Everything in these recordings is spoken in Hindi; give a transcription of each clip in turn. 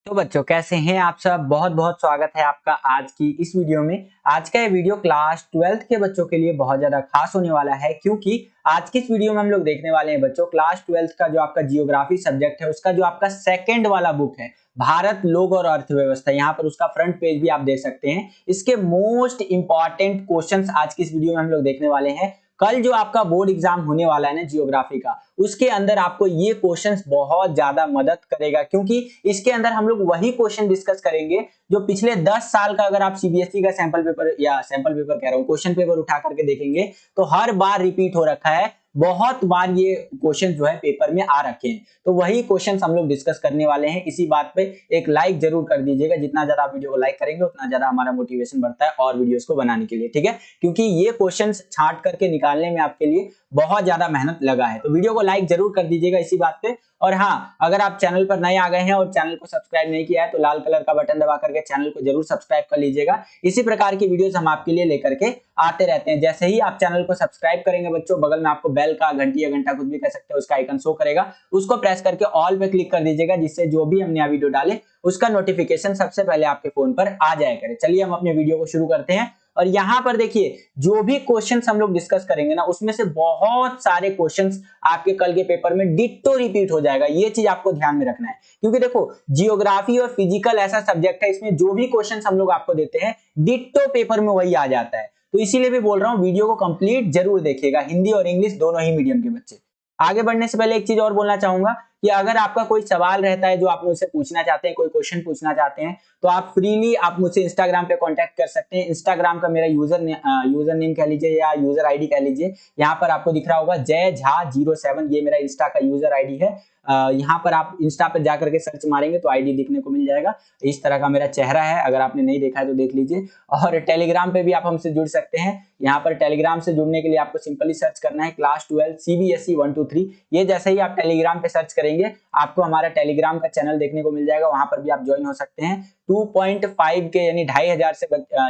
तो बच्चों कैसे हैं आप सब। बहुत बहुत स्वागत है आपका आज की इस वीडियो में। आज का ये वीडियो क्लास 12th के बच्चों के लिए बहुत ज्यादा खास होने वाला है, क्योंकि आज की इस वीडियो में हम लोग देखने वाले हैं बच्चों क्लास 12th का जो आपका जियोग्राफी सब्जेक्ट है उसका जो आपका सेकंड वाला बुक है भारत, लोग और अर्थव्यवस्था। यहाँ पर उसका फ्रंट पेज भी आप देख सकते हैं। इसके मोस्ट इंपॉर्टेंट क्वेश्चंस आज की इस वीडियो में हम लोग देखने वाले हैं। कल जो आपका बोर्ड एग्जाम होने वाला है ना जियोग्राफी का, उसके अंदर आपको ये क्वेश्चंस बहुत ज्यादा मदद करेगा, क्योंकि इसके अंदर हम लोग वही क्वेश्चन डिस्कस करेंगे जो पिछले 10 साल का, अगर आप सीबीएसई का सैंपल पेपर कह रहा हूं, क्वेश्चन पेपर उठा करके देखेंगे तो हर बार रिपीट हो रखा है। बहुत बार ये क्वेश्चन जो है पेपर में आ रखे हैं, तो वही क्वेश्चंस हम लोग डिस्कस करने वाले हैं। इसी बात पे एक लाइक जरूर कर दीजिएगा। जितना ज्यादा आप वीडियो को लाइक करेंगे उतना ज्यादा हमारा मोटिवेशन बढ़ता है और वीडियोस को बनाने के लिए, ठीक है। क्योंकि ये क्वेश्चंस छांट करके निकालने में आपके लिए बहुत ज्यादा मेहनत लगा है, तो वीडियो को लाइक जरूर कर दीजिएगा इसी बात पे। और हाँ, अगर आप चैनल पर नए आ गए हैं और चैनल को सब्सक्राइब नहीं किया है तो लाल कलर का बटन दबा करके चैनल को जरूर सब्सक्राइब कर लीजिएगा। इसी प्रकार की वीडियोस हम आपके लिए लेकर के आते रहते हैं। जैसे ही आप चैनल को सब्सक्राइब करेंगे बच्चों, बगल में आपको बेल का, घंटी या घंटा कुछ भी कह सकते हैं, उसका आइकन शो करेगा, उसको प्रेस करके ऑल पे क्लिक कर दीजिएगा, जिससे जो भी हम नया वीडियो डाले उसका नोटिफिकेशन सबसे पहले आपके फोन पर आ जाया करे। चलिए हम अपने वीडियो को शुरू करते हैं। और यहाँ पर देखिए, जो भी क्वेश्चंस हम लोग डिस्कस करेंगे ना, उसमें से बहुत सारे क्वेश्चंस आपके कल के पेपर में डिट्टो रिपीट हो जाएगा। ये चीज आपको ध्यान में रखना है, क्योंकि देखो जियोग्राफी और फिजिकल ऐसा सब्जेक्ट है, इसमें जो भी क्वेश्चंस हम लोग आपको देते हैं डिट्टो पेपर में वही आ जाता है। तो इसीलिए भी बोल रहा हूँ वीडियो को कंप्लीट जरूर देखिएगा, हिंदी और इंग्लिश दोनों ही मीडियम के बच्चे। आगे बढ़ने से पहले एक चीज और बोलना चाहूंगा कि अगर आपका कोई सवाल रहता है जो आप मुझसे पूछना चाहते हैं, कोई क्वेश्चन पूछना चाहते हैं, तो आप फ्रीली आप मुझसे इंस्टाग्राम पे कांटेक्ट कर सकते हैं। इंस्टाग्राम का मेरा यूजर नेम कह लीजिए या यूजर आईडी कह लीजिए, यहाँ पर आपको दिख रहा होगा जय झा 07, ये मेरा इंस्टा का यूजर आईडी है। यहाँ पर आप इंस्टा पर जाकर के सर्च मारेंगे तो आईडी दिखने को मिल जाएगा। इस तरह का मेरा चेहरा है, अगर आपने नहीं देखा है तो देख लीजिए। और टेलीग्राम पे भी आप हमसे जुड़ सकते हैं। यहाँ पर टेलीग्राम से जुड़ने के लिए आपको सिंपली सर्च करना है क्लास 12 सीबीएसई 1 2 3। ये जैसे ही आप टेलीग्राम पे सर्च करेंगे आपको हमारा टेलीग्राम का चैनल देखने को मिल जाएगा, वहां पर भी आप ज्वाइन हो सकते हैं। 2.5 के यानी 2500 से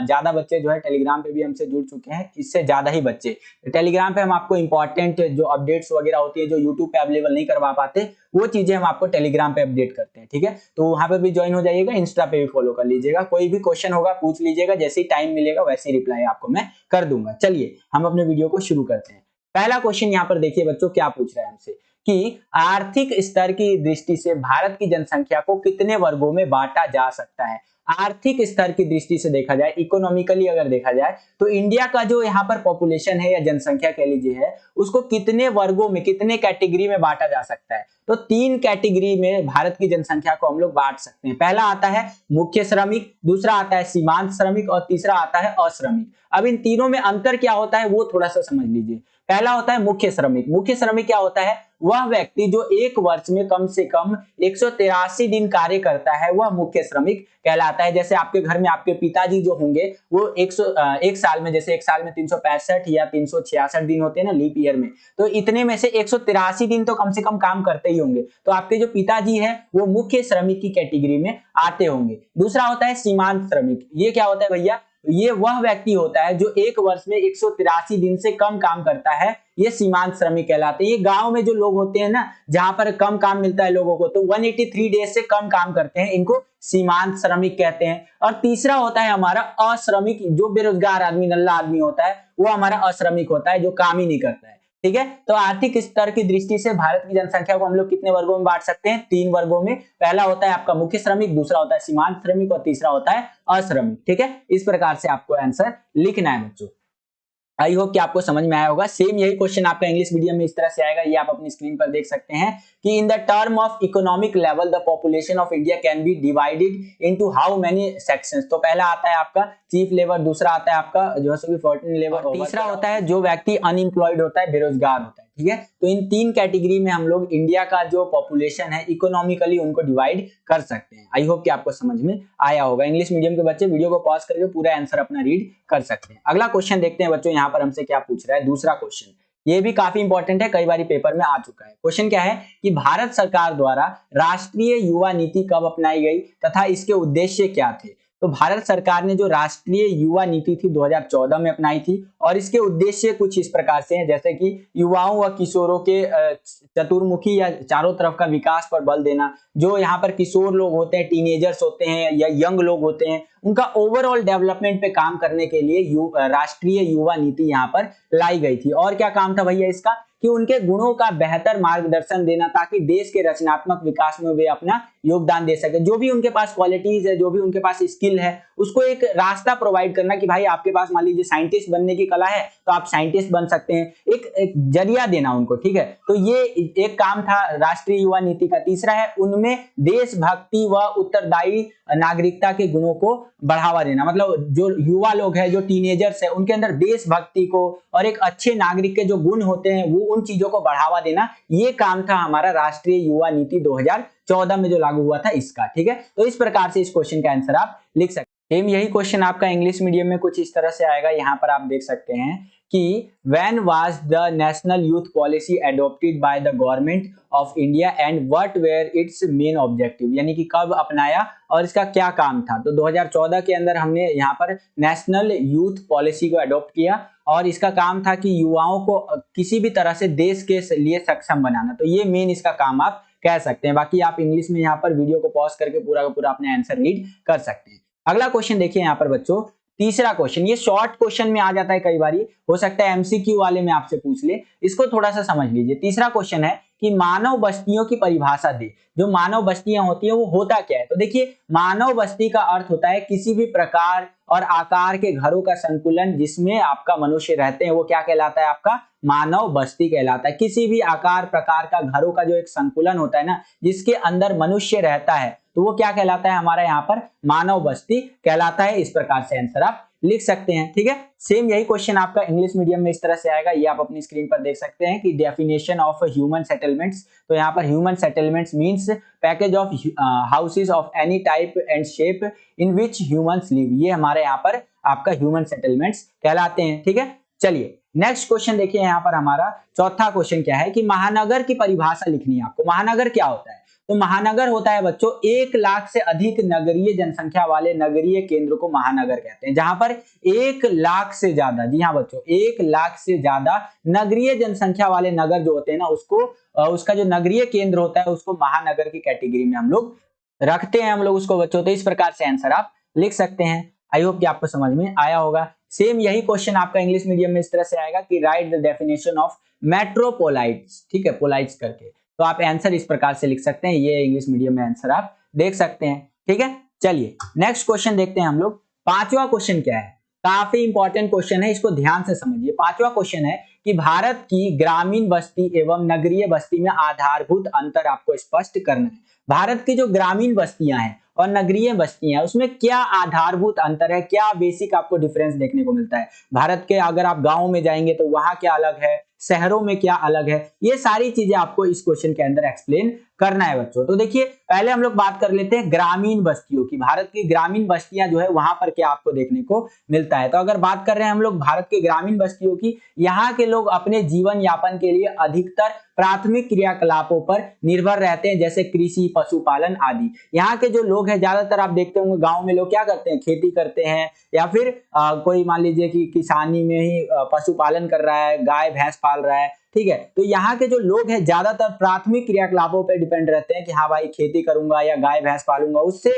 ज्यादा बच्चे जो है टेलीग्राम पे भी हमसे जुड़ चुके हैं, इससे ज्यादा ही बच्चे। टेलीग्राम पे हम आपको इंपॉर्टेंट जो अपडेट्स वगैरह होती है, जो यूट्यूब पे अवेलेबल नहीं करवा पाते, वो चीजें हम आपको टेलीग्राम पे अपडेट करते हैं, ठीक है। तो वहां पे भी ज्वाइन हो जाइएगा, इंस्टा पे भी फॉलो कर लीजिएगा। कोई भी क्वेश्चन होगा पूछ लीजिएगा, जैसे ही टाइम मिलेगा वैसे ही रिप्लाई आपको मैं कर दूंगा। चलिए हम अपने वीडियो को शुरू करते हैं। पहला क्वेश्चन यहाँ पर देखिए बच्चों, क्या पूछ रहा है हमसे कि आर्थिक स्तर की दृष्टि से भारत की जनसंख्या को कितने वर्गों में बांटा जा सकता है। आर्थिक स्तर की दृष्टि से देखा जाए, इकोनॉमिकली अगर देखा जाए, तो इंडिया का जो यहाँ पर पॉपुलेशन है या जनसंख्या कह लीजिए है, उसको कितने वर्गों में, कितने कैटेगरी में बांटा जा सकता है। तो 3 कैटेगरी में भारत की जनसंख्या को हम लोग बांट सकते हैं। पहला आता है मुख्य श्रमिक, दूसरा आता है सीमांत श्रमिक और तीसरा आता है अश्रमिक। अब इन तीनों में अंतर क्या होता है वो थोड़ा सा समझ लीजिए। पहला होता है मुख्य श्रमिक। मुख्य श्रमिक क्या होता है? वह व्यक्ति जो एक वर्ष में कम से कम 183 दिन कार्य करता है, वह मुख्य श्रमिक कहलाता है। जैसे आपके घर में आपके पिताजी जो होंगे वो एक साल में, जैसे एक साल में 365 या 366 दिन होते हैं ना लीप ईयर में, तो इतने में से 183 दिन तो कम से कम काम करते ही होंगे। तो आपके जो पिताजी हैं वो मुख्य श्रमिक की कैटेगरी में आते होंगे। दूसरा होता है सीमांत श्रमिक। ये क्या होता है भैया? ये वह व्यक्ति होता है जो एक वर्ष में 183 दिन से कम काम करता है, ये सीमांत श्रमिक कहलाते हैं। ये गांव में जो लोग होते हैं ना, जहां पर कम काम मिलता है लोगों को, तो 183 डेज से कम काम करते हैं, इनको सीमांत श्रमिक कहते हैं। और तीसरा होता है हमारा अश्रमिक। जो बेरोजगार आदमी, नल्ला आदमी होता है, वो हमारा अश्रमिक होता है, जो काम ही नहीं करता है, ठीक है। तो आर्थिक स्तर की दृष्टि से भारत की जनसंख्या को हम लोग कितने वर्गों में बांट सकते हैं? 3 वर्गों में। पहला होता है आपका मुख्य श्रमिक, दूसरा होता है सीमांत श्रमिक और तीसरा होता है अश्रमिक, ठीक है। इस प्रकार से आपको आंसर लिखना है बच्चों। आई होप कि आपको समझ में आया होगा। सेम यही क्वेश्चन आपका इंग्लिश मीडियम में इस तरह से आएगा, ये आप अपनी स्क्रीन पर देख सकते हैं कि in the term of economic level the population of India can be divided into how many sections. तो पहला आता है आपका चीफ लेबर, दूसरा आता है आपका जो है 14 लेबर, तीसरा होता है जो व्यक्ति अनएम्प्लॉयड होता है, बेरोजगार होता है, ठीक है। तो इन 3 कैटेगरी में हम लोग इंडिया का जो पॉपुलेशन है इकोनॉमिकली उनको डिवाइड कर सकते हैं। आई होप कि आपको समझ में आया होगा। इंग्लिश मीडियम के बच्चे वीडियो को पॉज करके पूरा आंसर अपना रीड कर सकते हैं। अगला क्वेश्चन देखते हैं बच्चों, यहाँ पर हमसे क्या पूछ रहा है। दूसरा क्वेश्चन, ये भी काफी इंपॉर्टेंट है, कई बार पेपर में आ चुका है। क्वेश्चन क्या है कि भारत सरकार द्वारा राष्ट्रीय युवा नीति कब अपनाई गई तथा इसके उद्देश्य क्या थे। तो भारत सरकार ने जो राष्ट्रीय युवा नीति थी 2014 में अपनाई थी और इसके उद्देश्य कुछ इस प्रकार से हैं, जैसे कि युवाओं व किशोरों के चतुर्मुखी या चारों तरफ का विकास पर बल देना। जो यहाँ पर किशोर लोग होते हैं, टीनेजर्स होते हैं या यंग लोग होते हैं, उनका ओवरऑल डेवलपमेंट पे काम करने के लिए राष्ट्रीय युवा नीति यहाँ पर लाई गई थी। और क्या काम था भैया इसका, कि उनके गुणों का बेहतर मार्गदर्शन देना ताकि देश के रचनात्मक विकास में वे अपना योगदान दे सके। जो भी उनके पास क्वालिटीज है, जो भी उनके पास स्किल है, उसको एक रास्ता प्रोवाइड करना कि भाई आपके पास मान लीजिए साइंटिस्ट बनने की कला है तो आप साइंटिस्ट बन सकते हैं, एक जरिया देना उनको, ठीक है। तो ये एक काम था राष्ट्रीय युवा नीति का। तीसरा है उनमें देशभक्ति व उत्तरदायी नागरिकता के गुणों को बढ़ावा देना। मतलब जो युवा लोग हैं, जो टीनेजर्स है, उनके अंदर देशभक्ति को और एक अच्छे नागरिक के जो गुण होते हैं वो उन चीजों को बढ़ावा देना, ये काम था हमारा राष्ट्रीय युवा नीति 2014 में जो लागू हुआ था इसका, ठीक है। तो इस प्रकार से इस क्वेश्चन का आंसर आप लिख सकते हैं। सेम यही क्वेश्चन आपका इंग्लिश मीडियम में कुछ इस तरह से आएगा। यहाँ पर आप देख सकते हैं कि when was the national youth policy adopted by the government of India and what were its main objective, यानी कि कब अपनाया और इसका क्या काम था। तो 2014 के अंदर हमने यहाँ पर नेशनल यूथ पॉलिसी को अडॉप्ट किया और इसका काम था कि युवाओं को किसी भी तरह से देश के लिए सक्षम बनाना। तो ये मेन इसका काम आप कह सकते हैं। बाकी आप इंग्लिश में यहाँ पर वीडियो को पॉज करके पूरा का पूरा अपने आंसर रीड कर सकते हैं। अगला क्वेश्चन देखिए यहाँ पर बच्चों, तीसरा क्वेश्चन, ये शॉर्ट क्वेश्चन में आ जाता है कई बारी, हो सकता है एमसीक्यू वाले में आपसे पूछ ले, इसको थोड़ा सा समझ लीजिए। तीसरा क्वेश्चन है कि मानव बस्तियों की परिभाषा दे। जो मानव बस्तियां होती है वो होता क्या है। तो देखिए मानव बस्ती का अर्थ होता है किसी भी प्रकार और आकार के घरों का संकुलन जिसमें आपका मनुष्य रहते हैं, वो क्या कहलाता है, आपका मानव बस्ती कहलाता है। किसी भी आकार प्रकार का घरों का जो एक संकुलन होता है ना, जिसके अंदर मनुष्य रहता है, तो वो क्या कहलाता है, हमारा यहाँ पर मानव बस्ती कहलाता है। इस प्रकार से आंसर आप लिख सकते हैं, ठीक है। सेम यही क्वेश्चन आपका इंग्लिश मीडियम में इस तरह से आएगा। ये आप अपनी स्क्रीन पर देख सकते हैं कि डेफिनेशन ऑफ ह्यूमन सेटलमेंट्स। तो यहाँ पर human settlements means package of houses of any type and shape in which humans live. ये हमारे यहाँ पर आपका ह्यूमन सेटलमेंट्स कहलाते हैं, ठीक है। चलिए नेक्स्ट क्वेश्चन देखिए, यहाँ पर हमारा चौथा क्वेश्चन क्या है कि महानगर की परिभाषा लिखनी है आपको। महानगर क्या होता है। तो महानगर होता है बच्चों 1 लाख से अधिक नगरीय जनसंख्या वाले नगरीय केंद्र को महानगर कहते हैं। जहां पर 1 लाख से ज्यादा, जी हाँ बच्चों, 1 लाख से ज्यादा नगरीय जनसंख्या वाले नगर जो होते हैं ना, उसको उसका जो नगरीय केंद्र होता है उसको महानगर की कैटेगरी में हम लोग रखते हैं, हम लोग उसको बच्चों। तो इस प्रकार से आंसर आप लिख सकते हैं। आई होप कि आपको समझ में आया होगा। सेम यही क्वेश्चन आपका इंग्लिश मीडियम में इस तरह से आएगा कि राइट द डेफिनेशन ऑफ मेट्रोपोलाइट्स, ठीक है, पोलाइट्स करके। तो आप आंसर इस प्रकार से लिख सकते हैं। ये इंग्लिश मीडियम में आंसर आप देख सकते हैं, ठीक है। चलिए नेक्स्ट क्वेश्चन देखते हैं हम लोग। पांचवा क्वेश्चन क्या है, काफी इंपॉर्टेंट क्वेश्चन है, इसको ध्यान से समझिए। पांचवा क्वेश्चन है कि भारत की ग्रामीण बस्ती एवं नगरीय बस्ती में आधारभूत अंतर आपको स्पष्ट करना है। भारत की जो ग्रामीण बस्तियां हैं और नगरीय बस्तियां, उसमें क्या आधारभूत अंतर है, क्या बेसिक आपको डिफरेंस देखने को मिलता है। भारत के अगर आप गांव में जाएंगे तो वहां क्या अलग है, शहरों में क्या अलग है, ये सारी चीजें आपको इस क्वेश्चन के अंदर एक्सप्लेन करना है बच्चों। तो देखिए पहले हम लोग बात कर लेते हैं ग्रामीण बस्तियों की। भारत की ग्रामीण बस्तियां जो है वहां पर क्या आपको देखने को मिलता है। तो अगर बात कर रहे हैं हम लोग भारत के ग्रामीण बस्तियों की, यहाँ के लोग अपने जीवन यापन के लिए अधिकतर प्राथमिक क्रियाकलापों पर निर्भर रहते हैं, जैसे कृषि, पशुपालन आदि। यहाँ के जो लोग हैं ज्यादातर आप देखते होंगे गांव में लोग क्या करते हैं, खेती करते हैं, या फिर कोई मान लीजिए कि किसानी में ही पशुपालन कर रहा है, गाय भैंस पाल रहा है, ठीक है। तो यहाँ के जो लोग हैं ज्यादातर प्राथमिक क्रियाकलापों पर डिपेंड रहते हैं कि हाँ भाई खेती करूंगा या गाय भैंस पालूंगा, उससे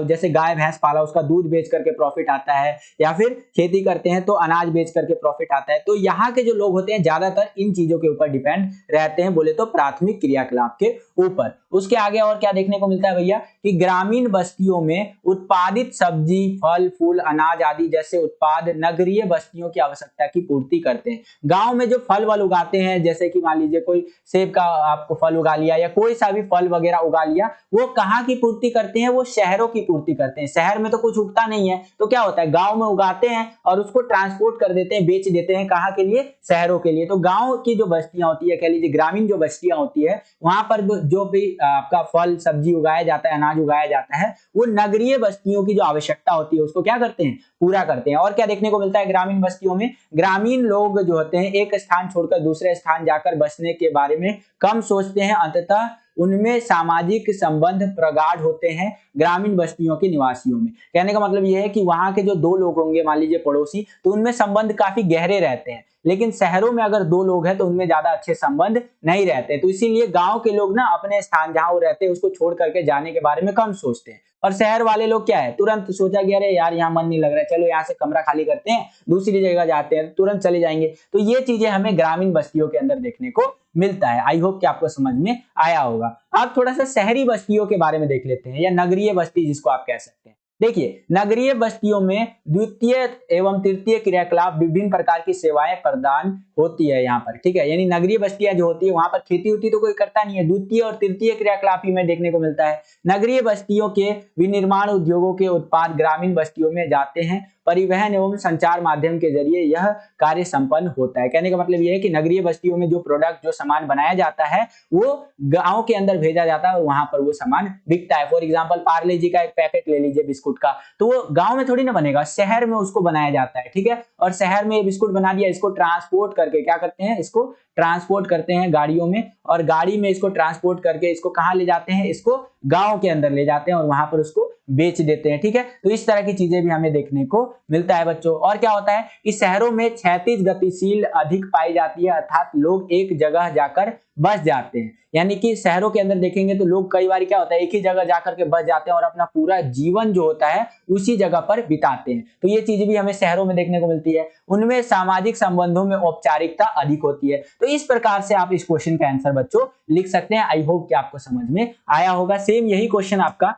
जैसे गाय भैंस पाला उसका दूध बेच करके प्रॉफिट आता है, या फिर खेती करते हैं तो अनाज बेच करके प्रॉफिट आता है। तो यहाँ के जो लोग होते हैं ज्यादातर इन चीजों के ऊपर डिपेंड रहते हैं, बोले तो प्राथमिक क्रियाकलाप के ऊपर। उसके आगे और क्या देखने को मिलता है भैया कि ग्रामीण बस्तियों में उत्पादित सब्जी, फल, फूल, अनाज आदि जैसे उत्पाद नगरीय बस्तियों की आवश्यकता की पूर्ति करते हैं। गांव में जो फल वल उगाते हैं, जैसे कि मान लीजिए कोई सेब का आपको फल उगा लिया या कोई सा भी फल वगैरह उगा लिया, वो कहाँ की पूर्ति करते हैं, वो शहरों की पूर्ति करते हैं। शहर में तो कुछ उगता नहीं है, तो क्या होता है गांव में उगाते हैं और उसको ट्रांसपोर्ट कर देते हैं, बेच देते हैं, कहाँ के लिए, शहरों के लिए। तो गांव की जो बस्तियां होती है, कह लीजिए ग्रामीण जो बस्तियां होती है, वहां पर जो भी आपका फल सब्जी उगाया जाता है, अनाज उगाया जाता है, वो नगरीय बस्तियों की जो आवश्यकता होती है उसको क्या करते हैं, पूरा करते हैं। और क्या देखने को मिलता है ग्रामीण बस्तियों में, ग्रामीण लोग जो होते हैं एक स्थान छोड़कर दूसरे स्थान जाकर बसने के बारे में कम सोचते हैं, अंततः उनमें सामाजिक संबंध प्रगाढ़ होते हैं ग्रामीण बस्तियों के निवासियों में। कहने का मतलब यह है कि वहां के जो दो लोग होंगे मान लीजिए पड़ोसी, तो उनमें संबंध काफी गहरे रहते हैं, लेकिन शहरों में अगर दो लोग हैं तो उनमें ज्यादा अच्छे संबंध नहीं रहते। तो इसीलिए गांव के लोग ना अपने स्थान जहां वो रहते हैं उसको छोड़ करके जाने के बारे में कम सोचते हैं, और शहर वाले लोग क्या है, तुरंत सोचा कि अरे यार यहाँ मन नहीं लग रहा है, चलो यहाँ से कमरा खाली करते हैं, दूसरी जगह जाते हैं, तुरंत चले जाएंगे। तो ये चीजें हमें ग्रामीण बस्तियों के अंदर देखने को मिलता है। आई होप कि आपको समझ में आया होगा। आप थोड़ा सा शहरी बस्तियों के बारे में देख लेते हैं, या नगरीय बस्ती जिसको आप कह सकते हैं। देखिए, नगरीय बस्तियों में द्वितीय एवं तृतीय क्रियाकलाप विभिन्न प्रकार की सेवाएं प्रदान होती है यहाँ पर, ठीक है। यानी नगरीय बस्तियां जो होती है वहां पर खेती होती तो कोई करता नहीं है, द्वितीय और तृतीय क्रियाकलाप ही में देखने को मिलता है। नगरीय बस्तियों के विनिर्माण उद्योगों के उत्पाद ग्रामीण बस्तियों में जाते हैं, परिवहन एवं संचार माध्यम के जरिए यह कार्य संपन्न होता है। कहने का मतलब यह है कि नगरीय बस्तियों में जो प्रोडक्ट, जो सामान बनाया जाता है वो गांव के अंदर भेजा जाता है और वहां पर वो सामान बिकता है। फॉर एग्जांपल पार्ले जी का एक पैकेट ले लीजिए बिस्कुट का, तो वो गांव में थोड़ी ना बनेगा, शहर में उसको बनाया जाता है, ठीक है। और शहर में ये बिस्कुट बना दिया, इसको ट्रांसपोर्ट करके क्या करते हैं, इसको ट्रांसपोर्ट करते हैं गाड़ियों में, और गाड़ी में इसको ट्रांसपोर्ट करके इसको कहां ले जाते हैं, इसको गांव के अंदर ले जाते हैं और वहां पर उसको बेच देते हैं, ठीक है। तो इस तरह की चीजें भी हमें देखने को मिलता है बच्चों। और क्या होता है कि शहरों में क्षैतिज गतिशील अधिक पाई जाती है, अर्थात लोग एक जगह जाकर बस जाते हैं। यानी कि शहरों के अंदर देखेंगे तो लोग कई बार क्या होता है, एक ही जगह जाकर के बस जाते हैं और अपना पूरा जीवन जो होता है उसी जगह पर बिताते हैं। तो ये चीज भी हमें शहरों में देखने को मिलती है। उनमें सामाजिक संबंधों में औपचारिकता अधिक होती है। तो इस प्रकार से आप इस क्वेश्चन का आंसर बच्चों लिख सकते हैं। आई होप कि आपको समझ में आया होगा। सेम यही क्वेश्चन आपका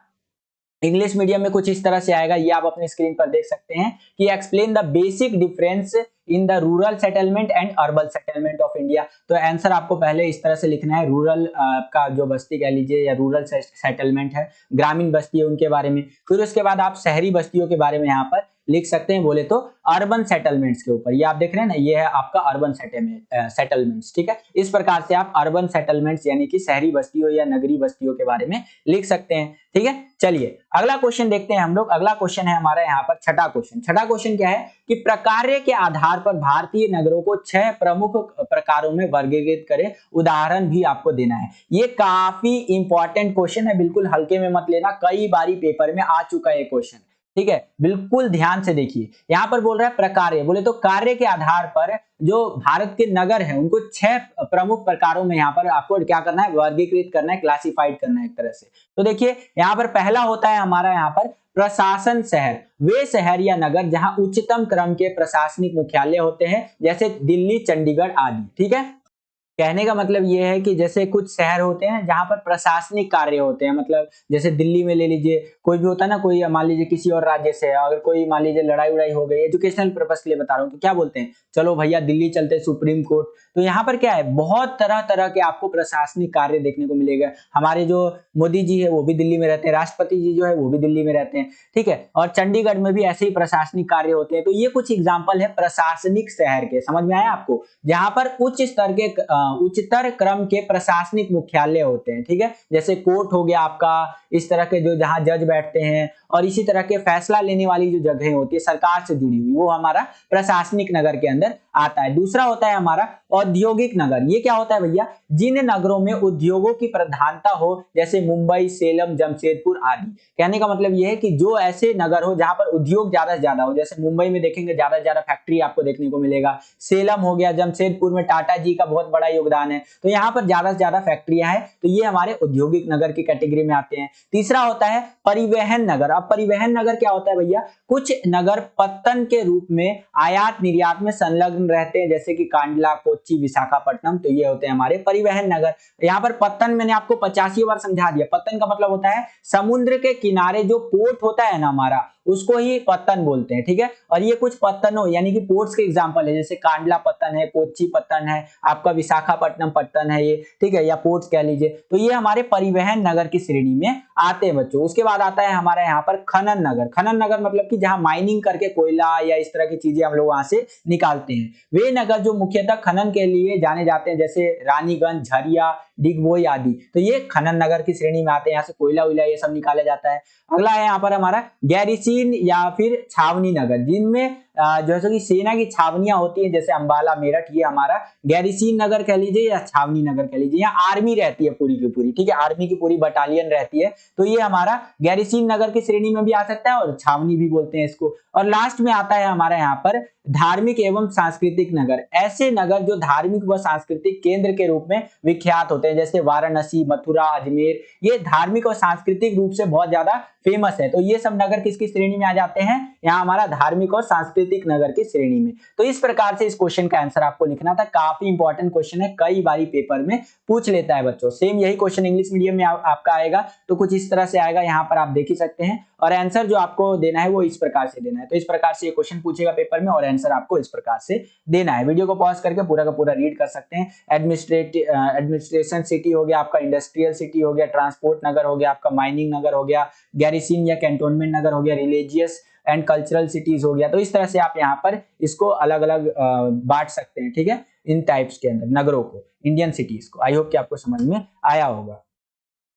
इंग्लिश मीडियम में कुछ इस तरह से आएगा, ये आप अपनी स्क्रीन पर देख सकते हैं कि explain the basic difference in the rural settlement and urban settlement of India. तो आंसर आपको पहले इस तरह से लिखना है, रूरल का जो बस्ती कह लीजिए या रूरल सेटलमेंट है, ग्रामीण बस्ती है उनके बारे में। फिर उसके बाद आप शहरी बस्तियों के बारे में यहाँ पर लिख सकते हैं, बोले तो अर्बन सेटलमेंट्स के ऊपर। ये आप देख रहे हैं ना, ये है आपका अर्बन सेटलमेंट्स, ठीक है। इस प्रकार से आप अर्बन सेटलमेंट्स यानी कि शहरी बस्तियों या नगरीय बस्तियों के बारे में लिख सकते हैं, ठीक है। चलिए अगला क्वेश्चन देखते हैं हम लोग। अगला क्वेश्चन है हमारा यहाँ पर छठा क्वेश्चन। छठा क्वेश्चन क्या है कि प्रकार्य के आधार पर भारतीय नगरों को 6 प्रमुख प्रकारों में वर्गीकृत करें, उदाहरण भी आपको देना है। ये काफी इंपॉर्टेंट क्वेश्चन है, बिल्कुल हल्के में मत लेना, कई बारी पेपर में आ चुका है क्वेश्चन, ठीक है। बिल्कुल ध्यान से देखिए, यहाँ पर बोल रहा है प्रकार्य, बोले तो कार्य के आधार पर जो भारत के नगर हैं उनको 6 प्रमुख प्रकारों में यहाँ पर आपको क्या करना है, वर्गीकृत करना है, क्लासिफाइड करना है एक तरह से। तो देखिए यहाँ पर पहला होता है हमारा यहाँ पर प्रशासन शहर, वे शहर या नगर जहां उच्चतम क्रम के प्रशासनिक मुख्यालय होते हैं, जैसे दिल्ली, चंडीगढ़ आदि, ठीक है। कहने का मतलब ये है कि जैसे कुछ शहर होते हैं जहां पर प्रशासनिक कार्य होते हैं, मतलब जैसे दिल्ली में ले लीजिए, कोई भी होता है ना, कोई मान लीजिए किसी और राज्य से है, अगर कोई मान लीजिए लड़ाई उड़ाई हो गई, एजुकेशनल पर्पस के लिए बता रहा हूँ, तो क्या बोलते हैं, चलो भैया दिल्ली चलते सुप्रीम कोर्ट। तो यहाँ पर क्या है, बहुत तरह तरह के आपको प्रशासनिक कार्य देखने को मिलेगा। हमारे जो मोदी जी है वो भी दिल्ली में रहते हैं, राष्ट्रपति जी जो है वो भी दिल्ली में रहते हैं, ठीक है। और चंडीगढ़ में भी ऐसे ही प्रशासनिक कार्य होते हैं। तो ये कुछ एग्जाम्पल है प्रशासनिक शहर के, समझ में आया आपको, जहां पर उच्चतर क्रम के प्रशासनिक मुख्यालय होते हैं, ठीक है। जैसे कोर्ट हो गया आपका, इस तरह के जो जहां जज बैठते हैं, और इसी तरह के फैसला लेने वाली जो जगह होती है सरकार से जुड़ी हुई, वो हमारा प्रशासनिक नगर के अंदर आता है। दूसरा होता है हमारा औद्योगिक नगर। ये क्या होता है भैया, जिन नगरों में उद्योगों की प्रधानता हो, जैसे मुंबई, सेलम, जमशेदपुर आदि। कहने का मतलब ये है कि जो ऐसे नगर हो जहां पर उद्योग ज्यादा से ज्यादा हो, जैसे मुंबई में देखेंगे ज्यादा से ज्यादा फैक्ट्री आपको देखने को मिलेगा, सेलम हो गया, जमशेदपुर में टाटा जी का बहुत बड़ा योगदान है, तो यहाँ पर ज्यादा से ज्यादा फैक्ट्रियां हैं, तो ये हमारे औद्योगिक नगर की कैटेगरी में आते हैं। तीसरा होता है परिवहन नगर। अब परिवहन नगर क्या होता है भैया, कुछ नगर पत्तन के रूप में आयात निर्यात में संलग्न रहते हैं, जैसे कि कांडला, कोच्चि, विशाखापट्टनम, तो ये होते हैं हमारे परिवहन नगर। यहाँ पर पत्तन मैंने आपको 85 बार समझा दिया। पत्तन का मतलब होता है समुद्र के किनारे जो पोर्ट होता है ना हमारा, उसको ही पत्तन बोलते हैं, ठीक है। और ये कुछ पत्तनों यानी कि पोर्ट्स के एग्जांपल है, जैसे कांडला पत्तन है, कोच्चि पत्तन है, आपका विशाखापट्टनम पत्तन है ये, ठीक है, या पोर्ट्स कह लीजिए। तो ये हमारे परिवहन नगर की श्रेणी में आते हैं बच्चों। उसके बाद आता है हमारा यहाँ पर खनन नगर। खनन नगर मतलब कि जहां माइनिंग करके कोयला या इस तरह की चीजें हम लोग वहां से निकालते हैं, वे नगर जो मुख्यतः खनन के लिए जाने जाते हैं, जैसे रानीगंज, झरिया, डिगबोई आदि। तो ये खनन नगर की श्रेणी में आते हैं, यहाँ से कोयला वोयला ये सब निकाला जाता है। अगला है यहाँ पर हमारा गैरीसीन या फिर छावनी नगर, जिनमें जो है कि सेना की छावनियां होती है, जैसे अंबाला मेरठ, ये हमारा गैरीसीन नगर कह लीजिए या छावनी नगर कह लीजिए, यहाँ आर्मी रहती है पूरी की पूरी, ठीक है, आर्मी की पूरी बटालियन रहती है, तो ये हमारा गैरीसीन नगर की श्रेणी में भी आ सकता है और छावनी भी बोलते हैं इसको। और लास्ट में आता है हमारा यहाँ पर धार्मिक एवं सांस्कृतिक नगर, ऐसे नगर जो धार्मिक व सांस्कृतिक केंद्र के रूप में विख्यात होते हैं, जैसे वाराणसी, मथुरा, अजमेर, ये धार्मिक और सांस्कृतिक रूप से बहुत ज्यादा फेमस है। तो ये सब नगर किसकी श्रेणी में आ जाते हैं, यहाँ हमारा धार्मिक और सांस्कृतिक नगर की श्रेणी में। तो इस प्रकार से इस क्वेश्चन का आंसर आपको लिखना था, काफी इंपॉर्टेंट क्वेश्चन है, कई बारी पेपर में पूछ लेता है बच्चों। सेम यही क्वेश्चन इंग्लिश मीडियम में आपका आएगा, तो कुछ इस तरह से आएगा, यहाँ पर आप देख ही सकते हैं, और आंसर जो आपको देना है वो इस प्रकार से देना है। तो इस प्रकार से ये क्वेश्चन पूछेगा पेपर में और आंसर आपको इस प्रकार से देना है। वीडियो को पॉज करके पूरा का पूरा रीड कर सकते हैं। एडमिनिस्ट्रेशन सिटी हो गया आपका, इंडस्ट्रियल सिटी हो गया, ट्रांसपोर्ट नगर हो गया आपका, माइनिंग नगर हो गया, गैरीसीन या कैंटोनमेंट नगर हो गया, रिलीजियस एंड कल्चरल सिटीज हो गया। तो इस तरह से आप यहाँ पर इसको अलग अलग बांट सकते हैं, ठीक है, इन टाइप्स के अंदर नगरों को, इंडियन सिटीज को। आई होप कि आपको समझ में आया होगा।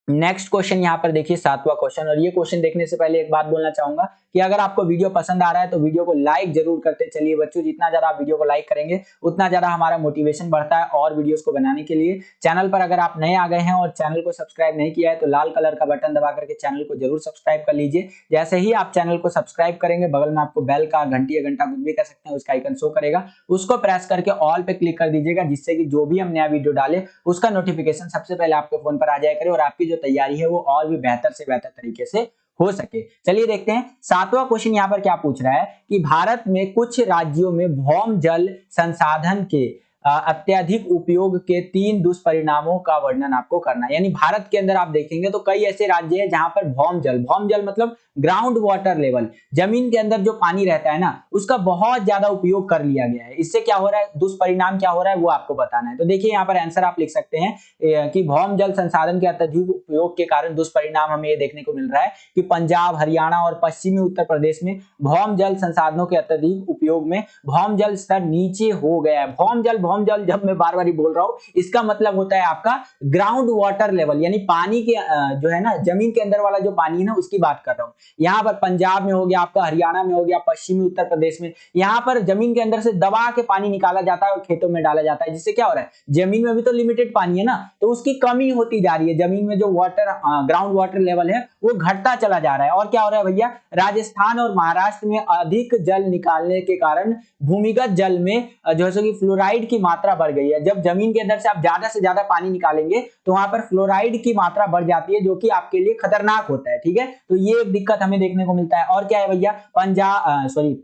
नेक्स्ट क्वेश्चन यहाँ पर देखिए, 7वां क्वेश्चन, और ये क्वेश्चन देखने से पहले एक बात बोलना चाहूंगा कि अगर आपको वीडियो पसंद आ रहा है तो वीडियो को लाइक जरूर करते चलिए बच्चों। जितना ज्यादा आप वीडियो को लाइक करेंगे उतना ज्यादा हमारा मोटिवेशन बढ़ता है और वीडियोस को बनाने के लिए। चैनल पर अगर आप नए आ गए हैं और चैनल को सब्सक्राइब नहीं किया है तो लाल कलर का बटन दबा करके चैनल को जरूर सब्सक्राइब कर लीजिए। जैसे ही आप चैनल को सब्सक्राइब करेंगे, बगल में आपको बेल का, घंटी या घंटा कुछ भी कह सकते हैं, उसका आइकन शो करेगा, उसको प्रेस करके ऑल पे क्लिक कर दीजिएगा, जिससे कि जो भी हम नया वीडियो डाले उसका नोटिफिकेशन सबसे पहले आपके फोन पर आ जाया करे और आपकी जो तैयारी है वो और भी बेहतर से बेहतर तरीके से हो सके। चलिए देखते हैं 7वां क्वेश्चन यहाँ पर क्या पूछ रहा है कि भारत में कुछ राज्यों में भौम जल संसाधन के अत्यधिक उपयोग के 3 दुष्परिणामों का वर्णन आपको करना है। यानी भारत के अंदर आप देखेंगे तो कई ऐसे राज्य हैं जहां पर भौम जल मतलब ग्राउंड वाटर लेवल, जमीन के अंदर जो पानी रहता है ना, उसका बहुत ज्यादा उपयोग कर लिया गया है। इससे क्या हो रहा है, दुष्परिणाम क्या हो रहा है, वो आपको बताना है। तो देखिए यहाँ पर आंसर आप लिख सकते हैं कि भौम जल संसाधन के अत्यधिक उपयोग के कारण दुष्परिणाम हमें ये देखने को मिल रहा है कि पंजाब, हरियाणा और पश्चिमी उत्तर प्रदेश में भौम जल संसाधनों के अत्यधिक उपयोग में भौम जल स्तर नीचे हो गया है। भौम जल जब मैं बार बार बोल रहा हूं, इसका मतलब होता है आपका ग्राउंड वाटर लेवल, यानी पानी के जो है ना, जमीन के अंदर वाला जो पानी है ना, उसकी बात कर रहा हूं। यहाँ पर पंजाब में हो गया आपका, हरियाणा में हो गया, पश्चिमी उत्तर प्रदेश में, यहाँ पर जमीन के अंदर से दबा के पानी निकाला जाता है और खेतों में डाला जाता है, जिससे क्या हो रहा है, जमीन में भी तो लिमिटेड पानी है ना, तो उसकी कमी होती जा रही है। जमीन में जो वाटर, ग्राउंड वाटर लेवल है वो घटता चला जा रहा है। और क्या हो रहा है भैया, राजस्थान और महाराष्ट्र में अधिक जल निकालने के कारण भूमिगत जल में जो है कि फ्लोराइड की मात्रा बढ़ गई है। जब जमीन के अंदर से आप ज्यादा से ज्यादा पानी निकालेंगे तो वहां पर फ्लोराइड की मात्रा बढ़ जाती है, जो कि आपके लिए खतरनाक होता है, ठीक है। तो ये एक दिक्कत हमें देखने को मिलता है। और क्या है भैया,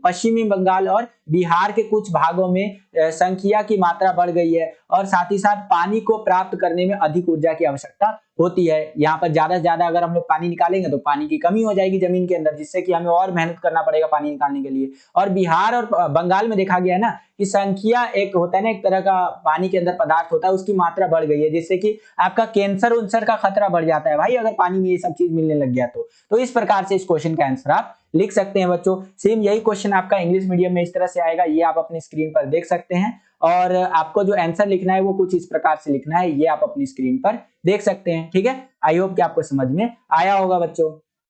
पश्चिमी बंगाल और बिहार के कुछ भागों में संख्या की मात्रा बढ़ गई है और साथ ही साथ पानी को प्राप्त करने में अधिक ऊर्जा की आवश्यकता होती है। यहाँ पर ज्यादा से ज्यादा अगर हम लोग पानी निकालेंगे तो पानी की कमी हो जाएगी जमीन के अंदर, जिससे कि हमें और मेहनत करना पड़ेगा पानी निकालने के लिए। और बिहार और बंगाल में देखा गया है ना कि संख्या, एक होता है ना, एक तरह का पानी के अंदर पदार्थ होता है, उसकी मात्रा बढ़ गई है, जिससे कि आपका कैंसर उन्सर का खतरा बढ़ जाता है भाई, अगर पानी में ये सब चीज मिलने लग गया तो इस प्रकार से इस क्वेश्चन का आंसर आप लिख सकते हैं बच्चों। सेम यही क्वेश्चन आपका इंग्लिश मीडियम में इस तरह से आएगा, ये आप अपनी स्क्रीन पर देख सकते हैं। और आपको जो आंसर लिखना है वो कुछ इस प्रकार से लिखना है, ये आप अपनी स्क्रीन पर देख सकते हैं, ठीक है। आई होप कि आपको समझ में आया होगा बच्चों।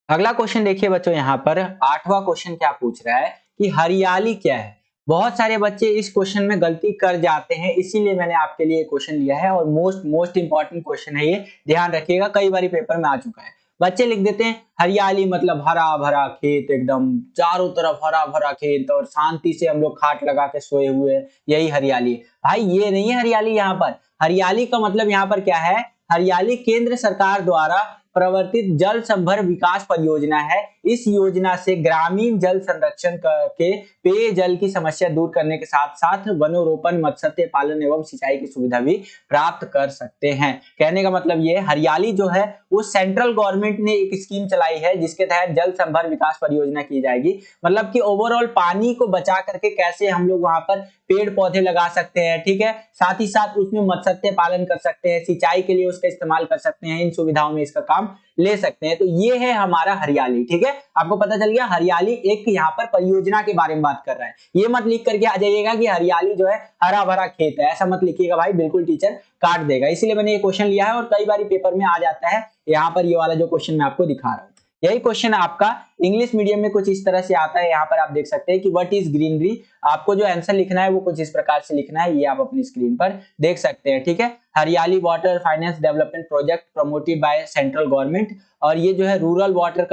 अगला क्वेश्चन देखिए बच्चों, यहाँ पर 8वां क्वेश्चन क्या पूछ रहा है कि हरियाली क्या है। बहुत सारे बच्चे इस क्वेश्चन में गलती कर जाते हैं, इसीलिए मैंने आपके लिए क्वेश्चन लिया है और मोस्ट इंपॉर्टेंट क्वेश्चन है ये, ध्यान रखिएगा, कई बार पेपर में आ चुका है। बच्चे लिख देते हैं हरियाली मतलब हरा भरा खेत, एकदम चारों तरफ हरा भरा खेत और शांति से हम लोग खाट लगा के सोए हुए, यही हरियाली। भाई ये नहीं है हरियाली। यहाँ पर हरियाली का मतलब यहाँ पर क्या है, हरियाली केंद्र सरकार द्वारा प्रवर्तित जल संभर विकास परियोजना है। इस योजना से ग्रामीण जल संरक्षण के पेयजल की समस्या दूर करने के साथ साथ वनोरोपण, मत्स्य पालन एवं सिंचाई की सुविधा भी प्राप्त कर सकते हैं। कहने का मतलब ये, हरियाली जो है वो सेंट्रल गवर्नमेंट ने एक स्कीम चलाई है जिसके तहत जल संभर विकास परियोजना की जाएगी। मतलब कि ओवरऑल पानी को बचा करके कैसे हम लोग वहां पर पेड़ पौधे लगा सकते हैं, ठीक है, साथ ही साथ उसमें मत्स्य पालन कर सकते हैं, सिंचाई के लिए उसका इस्तेमाल कर सकते हैं, इन सुविधाओं में इसका काम ले सकते हैं। तो ये है हमारा हरियाली, ठीक है। आपको पता चल गया, हरियाली एक यहाँ पर परियोजना के बारे में बात कर रहा है। ये मत लिख करके आ जाइएगा कि हरियाली जो है हरा भरा खेत है, ऐसा मत लिखिएगा भाई, बिल्कुल टीचर काट देगा। इसलिए मैंने ये क्वेश्चन लिया है और कई बार पेपर में आ जाता है। यहाँ पर ये वाला जो क्वेश्चन मैं आपको दिखा रहा हूँ, यही क्वेश्चन आपका इंग्लिश मीडियम में कुछ इस तरह से आता है। यहाँ पर आप देख सकते हैं कि व्हाट इज ग्रीनरी, आपको जो आंसर लिखना है वो कुछ इस प्रकार से लिखना है, ये आप अपनी स्क्रीन पर देख सकते हैं। ठीक है, हरियाली water finance development project promoted by central government, और ये जो है रूरल वाटर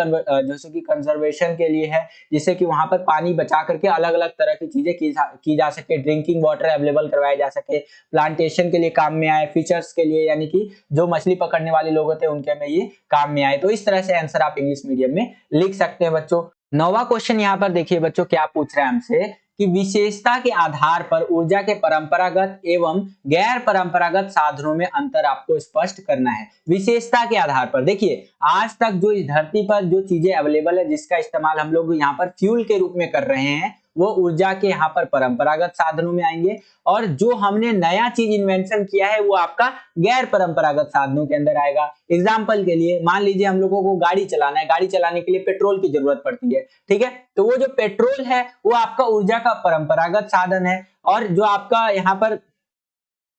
जैसे कि कंजर्वेशन के लिए है, जिससे कि वहां पर पानी बचा करके अलग अलग तरह की चीजें की जा सके, ड्रिंकिंग वाटर अवेलेबल करवाया जा सके, प्लांटेशन के लिए काम में आए, फिशर्स के लिए यानी कि जो मछली पकड़ने वाले लोग होते हैं उनके में ये काम में आए। तो इस तरह से आंसर आप इंग्लिश मीडियम में लिख सकते हैं बच्चों। नौवां क्वेश्चन यहाँ पर देखिए बच्चों, क्या पूछ रहा है हमसे कि विशेषता के आधार पर ऊर्जा के परंपरागत एवं गैर परंपरागत साधनों में अंतर आपको स्पष्ट करना है। विशेषता के आधार पर देखिए, आज तक जो इस धरती पर जो चीजें अवेलेबल है जिसका इस्तेमाल हम लोग यहाँ पर फ्यूल के रूप में कर रहे हैं, वो ऊर्जा के यहाँ पर परंपरागत साधनों में आएंगे, और जो हमने नया चीज इन्वेंशन किया है वो आपका गैर परंपरागत साधनों के अंदर आएगा। एग्जाम्पल के लिए मान लीजिए हम लोगों को गाड़ी चलाना है, गाड़ी चलाने के लिए पेट्रोल की जरूरत पड़ती है। ठीक है, तो वो जो पेट्रोल है वो आपका ऊर्जा का परंपरागत साधन है, और जो आपका यहाँ पर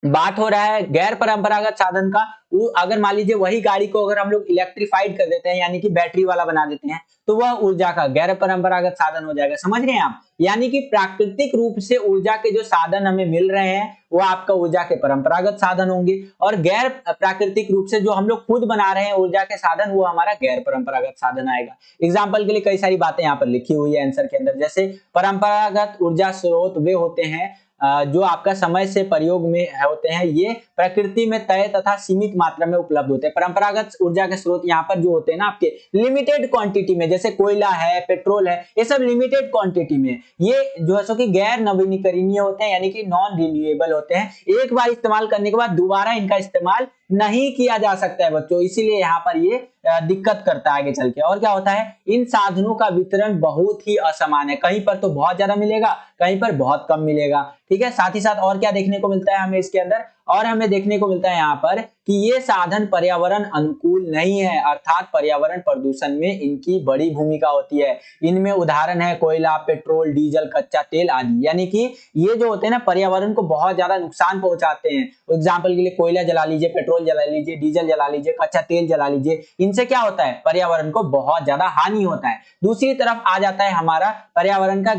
बात हो रहा है गैर परंपरागत साधन का, वो अगर मान लीजिए वही गाड़ी को अगर हम लोग इलेक्ट्रीफाइड कर देते हैं यानी कि बैटरी वाला बना देते हैं, तो वह ऊर्जा का गैर परंपरागत साधन हो जाएगा। समझ रहे हैं आप, यानी कि प्राकृतिक रूप से ऊर्जा के जो साधन हमें मिल रहे हैं वो आपका ऊर्जा के परंपरागत साधन होंगे, और गैर प्राकृतिक रूप से जो हम लोग खुद बना रहे हैं ऊर्जा के साधन वो हमारा गैर परंपरागत साधन आएगा। एग्जाम्पल के लिए कई सारी बातें यहाँ पर लिखी हुई है आंसर के अंदर, जैसे परंपरागत ऊर्जा स्रोत वे होते हैं जो आपका समय से प्रयोग में होते हैं, ये प्रकृति में तय तथा सीमित मात्रा में उपलब्ध होते हैं। परंपरागत ऊर्जा के स्रोत यहाँ पर जो होते हैं ना आपके लिमिटेड क्वांटिटी में, जैसे कोयला है, पेट्रोल है, ये सब लिमिटेड क्वांटिटी में, ये जो है सो कि गैर नवीनीकरणीय होते हैं यानी कि नॉन रिन्यूएबल होते हैं। एक बार इस्तेमाल करने के बाद दोबारा इनका इस्तेमाल नहीं किया जा सकता है बच्चों, इसीलिए यहाँ पर ये दिक्कत करता है आगे चल के। और क्या होता है, इन साधनों का वितरण बहुत ही असमान है, कहीं पर तो बहुत ज्यादा मिलेगा, कहीं पर बहुत कम मिलेगा। ठीक है, साथ ही साथ और क्या देखने को मिलता है हमें इसके अंदर, और हमें देखने को मिलता है यहाँ पर कि ये साधन पर्यावरण अनुकूल नहीं है, अर्थात पर्यावरण प्रदूषण में इनकी बड़ी भूमिका होती है। इनमें उदाहरण है कोयला, पेट्रोल, डीजल, कच्चा तेल आदि, यानी कि ये जो होते हैं ना पर्यावरण को बहुत ज्यादा नुकसान पहुंचाते हैं। एग्जाम्पल के लिए कोयला जला लीजिए, पेट्रोल जला लीजिए, डीजल जला लीजिए, कच्चा तेल जला लीजिए, इनसे क्या होता है, पर्यावरण को बहुत ज्यादा हानि होता है। दूसरी तरफ आ जाता है हमारा पर्यावरण का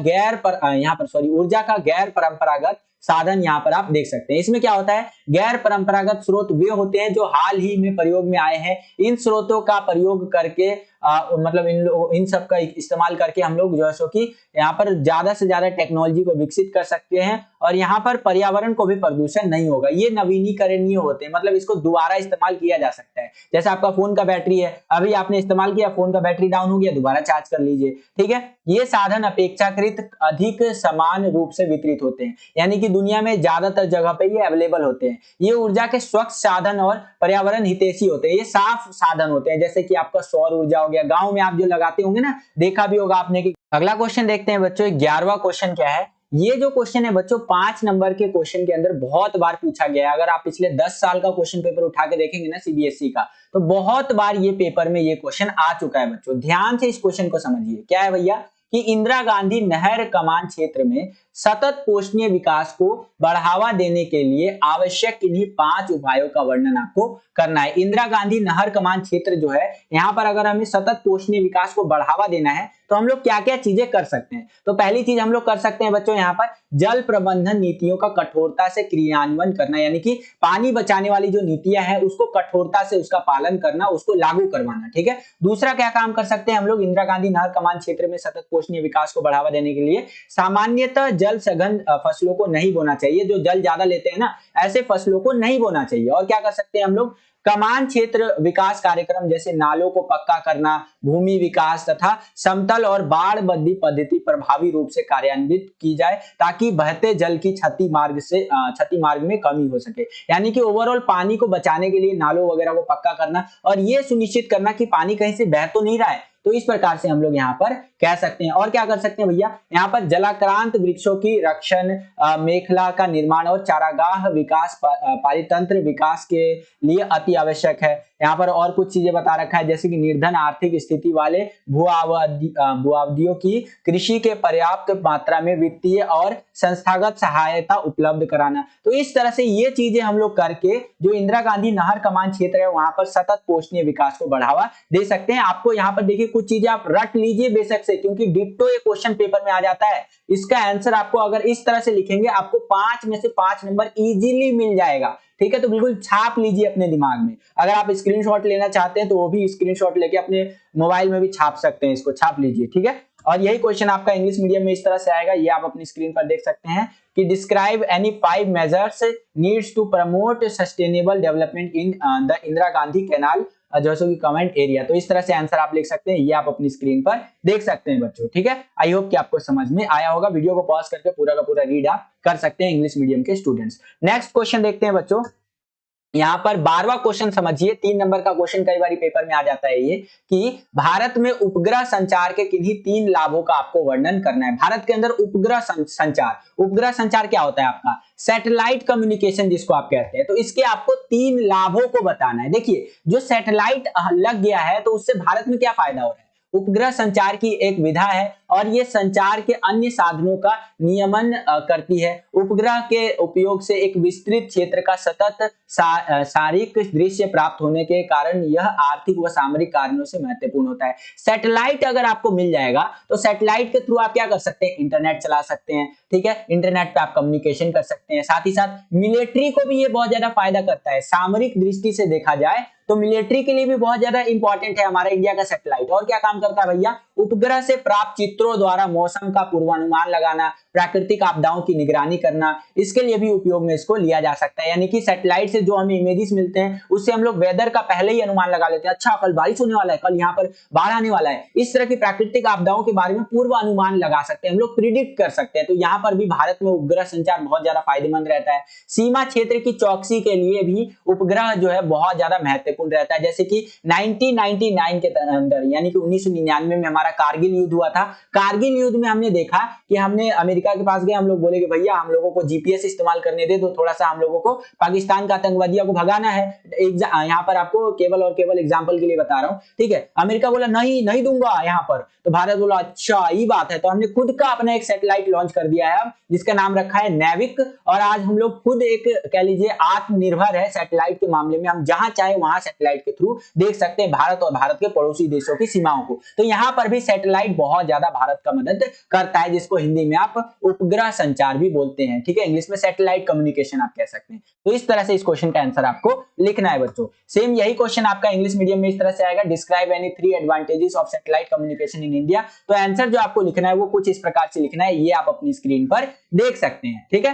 ऊर्जा का गैर परंपरागत साधन, यहाँ पर आप देख सकते हैं। इसमें क्या होता है, गैर परंपरागत स्रोत वे होते हैं जो हाल ही में प्रयोग में आए हैं। इन स्रोतों का प्रयोग करके मतलब इन सब का इस्तेमाल करके हम लोग जो है सो कि यहाँ पर ज्यादा से ज्यादा टेक्नोलॉजी को विकसित कर सकते हैं, और यहाँ पर पर्यावरण को भी प्रदूषण नहीं होगा। ये नवीनीकरणीय होते हैं, मतलब इसको दोबारा इस्तेमाल किया जा सकता है। जैसे आपका फोन का बैटरी है, अभी आपने इस्तेमाल किया, फोन का बैटरी डाउन हो गया, दोबारा चार्ज कर लीजिए। ठीक है, ये साधन अपेक्षाकृत अधिक समान रूप से वितरित होते हैं, यानी कि दुनिया में ज्यादातर जगह पे ये अवेलेबल होते हैं। ये ऊर्जा के स्वच्छ साधन और पर्यावरण हितैषी होते हैं, ये साफ साधन होते हैं, जैसे कि आपका सौर ऊर्जा हो गया, गांव में आप जो लगाते होंगे ना, देखा भी होगा आपने कि। अगला क्वेश्चन देखते हैं बच्चों, 11वां क्वेश्चन क्या है। ये जो क्वेश्चन है बच्चों 5 नंबर के क्वेश्चन के अंदर बहुत बार पूछा गया है। अगर आप पिछले 10 साल का क्वेश्चन पेपर उठा के देखेंगे ना सीबीएसई का, तो बहुत बार ये पेपर में ये क्वेश्चन आ चुका है बच्चों। ध्यान से इस क्वेश्चन को समझिए, क्या है भैया कि इंदिरा गांधी नहर कमान क्षेत्र में सतत पोषणीय विकास को बढ़ावा देने के लिए आवश्यक इन्हीं 5 उपायों का वर्णन आपको करना है। इंदिरा गांधी नहर कमान क्षेत्र जो है, यहाँ पर अगर हमें सतत पोषणीय विकास को बढ़ावा देना है तो हम लोग क्या क्या चीजें कर सकते हैं। तो पहली चीज हम लोग कर सकते हैं बच्चों, यहाँ पर जल प्रबंधन नीतियों का कठोरता से क्रियान्वयन करना, यानी कि पानी बचाने वाली जो नीतियां हैं उसको कठोरता से उसका पालन करना, उसको लागू करवाना। ठीक है, दूसरा क्या काम कर सकते हैं हम लोग, इंदिरा गांधी नहर कमान क्षेत्र में सतत पोषणीय विकास को बढ़ावा देने के लिए सामान्यतः जल सघन फसलों को नहीं बोना चाहिए। जो जल ज्यादा लेते हैं ना, ऐसे फसलों को नहीं बोना चाहिए। और क्या कर सकते हैं हम लोग, कमान क्षेत्र विकास कार्यक्रम जैसे नालों को पक्का करना, भूमि विकास तथा समतल और बाढ़ बंदी पद्धति प्रभावी रूप से कार्यान्वित की जाए, ताकि बहते जल की क्षति मार्ग में कमी हो सके। यानी कि ओवरऑल पानी को बचाने के लिए नालों वगैरह को पक्का करना, और ये सुनिश्चित करना कि पानी कहीं से बह तो नहीं रहा है। तो इस प्रकार से हम लोग यहाँ पर कह सकते हैं। और क्या कर सकते हैं भैया, यहाँ पर जलाक्रांत वृक्षों की रक्षण, मेखला का निर्माण और चारागाह विकास पारितंत्र विकास के लिए अति आवश्यक है। यहाँ पर और कुछ चीजें बता रखा है, जैसे कि निर्धन आर्थिक स्थिति वाले भूआबादियों की कृषि के पर्याप्त मात्रा में वित्तीय और संस्थागत सहायता उपलब्ध कराना। तो इस तरह से ये चीजें हम लोग करके जो इंदिरा गांधी नहर कमान क्षेत्र है वहां पर सतत पोषणीय विकास को बढ़ावा दे सकते हैं। आपको यहाँ पर देखिए कुछ चीजें आप रट लीजिए बेशक से, क्योंकि डिट्टो ये क्वेश्चन पेपर में आ जाता है। इसका आंसर आपको अगर इस तरह से लिखेंगे, आपको 5 में से 5 नंबर इजीली मिल जाएगा। ठीक है, तो बिल्कुल छाप लीजिए अपने दिमाग में। अगर आप स्क्रीनशॉट लेना चाहते हैं तो वो भी स्क्रीनशॉट लेके अपने मोबाइल में भी छाप सकते हैं, इसको छाप लीजिए। ठीक है, और यही क्वेश्चन आपका इंग्लिश मीडियम में इस तरह से आएगा, ये आप अपनी स्क्रीन पर देख सकते हैं कि describe any 5 measures needs to promote sustainable development in the Indira Gandhi canal जैसे कि कमेंट एरिया। तो इस तरह से आंसर आप लिख सकते हैं, ये आप अपनी स्क्रीन पर देख सकते हैं बच्चों। ठीक है, आई होप कि आपको समझ में आया होगा। वीडियो को पॉज करके पूरा का पूरा रीड आप कर सकते हैं इंग्लिश मीडियम के स्टूडेंट्स। नेक्स्ट क्वेश्चन देखते हैं बच्चों। यहाँ पर 12वां क्वेश्चन समझिए, 3 नंबर का क्वेश्चन कई बार पेपर में आ जाता है ये, कि भारत में उपग्रह संचार के किन्हीं 3 लाभों का आपको वर्णन करना है। भारत के अंदर उपग्रह संचार क्या होता है आपका? सैटेलाइट कम्युनिकेशन जिसको आप कहते हैं। तो इसके आपको 3 लाभों को बताना है। देखिए, जो सैटेलाइट लग गया है तो उससे भारत में क्या फायदा हो रहा है? उपग्रह संचार की एक विधा है और ये संचार के अन्य साधनों का नियमन करती है। उपग्रह के उपयोग से एक विस्तृत क्षेत्र का सतत शारीरिक दृश्य प्राप्त होने के कारण यह आर्थिक व सामरिक कारणों से महत्वपूर्ण होता है। सैटेलाइट अगर आपको मिल जाएगा तो सैटेलाइट के थ्रू आप क्या कर सकते हैं? इंटरनेट चला सकते हैं। ठीक है, इंटरनेट पे आप कम्युनिकेशन कर सकते हैं। साथ ही साथ मिलिट्री को भी ये बहुत ज्यादा फायदा करता है। सामरिक दृष्टि से देखा जाए तो मिलिट्री के लिए भी बहुत ज्यादा इंपॉर्टेंट है हमारा इंडिया का सैटेलाइट। और क्या काम करता है भैया? उपग्रह से प्राप्त चित्रों द्वारा मौसम का पूर्वानुमान लगाना, प्राकृतिक आपदाओं की निगरानी करना, इसके लिए भी उपयोग में इसको लिया जा सकता है। यानी कि सैटेलाइट से जो हमें इमेजेस मिलते हैं उससे हम लोग वेदर का पहले ही अनुमान लगा लेते हैं। अच्छा, कल बारिश होने वाला है, कल यहाँ पर बाढ़ आने वाला है। इस तरह की प्राकृतिक आपदाओं के बारे में पूर्व अनुमान लगा सकते हैं, हम लोग प्रिडिक्ट कर सकते हैं। तो यहाँ पर भी भारत में उपग्रह संचार बहुत ज्यादा फायदेमंद रहता है। सीमा क्षेत्र की चौकसी के लिए भी उपग्रह जो है बहुत ज्यादा महत्वपूर्ण रहता है। जैसे कि 1999 के अंदर यानी कि 1999 में हमारा कारगिल युद्ध हुआ था। कारगिल युद्ध में हमने देखा कि हमने अमेरिका के पास गए, हम लोग बोले कि भैया हम लोगों को जीपीएस इस्तेमाल करने दे दो, थोड़ा सा हम लोगों को पाकिस्तान का आतंकवादियों को भगाना है। यहाँ पर आपको केवल और केवल एग्जांपल के लिए बता रहा हूं। ठीक है, अमेरिका बोला नहीं नहीं दूंगा यहाँ पर, तो भारत बोला अच्छा ये बात है। तो हमने खुद का अपना एक सैटेलाइट लॉन्च कर दिया है जिसका नाम रखा है नेविक। और आज हम लोग खुद एक कह लीजिए आत्मनिर्भर है सैटेलाइट के मामले में। हम जहां चाहे वहां सैटेलाइट के थ्रू देख सकते हैं भारत और भारत के पड़ोसी देशों की सीमाओं को। तो यहाँ पर भी सैटेलाइट बहुत ज्यादा भारत का मदद करता है, जिसको हिंदी में आप उपग्रह संचार भी बोलते हैं। ठीक है, इंग्लिश में सैटेलाइट कम्युनिकेशन आप कह सकते हैं। तो इस तरह से इस क्वेश्चन का आंसर आपको लिखना है बच्चों। सेम यही क्वेश्चन आपका इंग्लिश मीडियम में इस तरह से आएगा, describe any 3 advantages of satellite communication in India. तो आंसर जो आपको लिखना है वो कुछ इस प्रकार से लिखना है, ये आप अपनी स्क्रीन पर देख सकते हैं। ठीक है,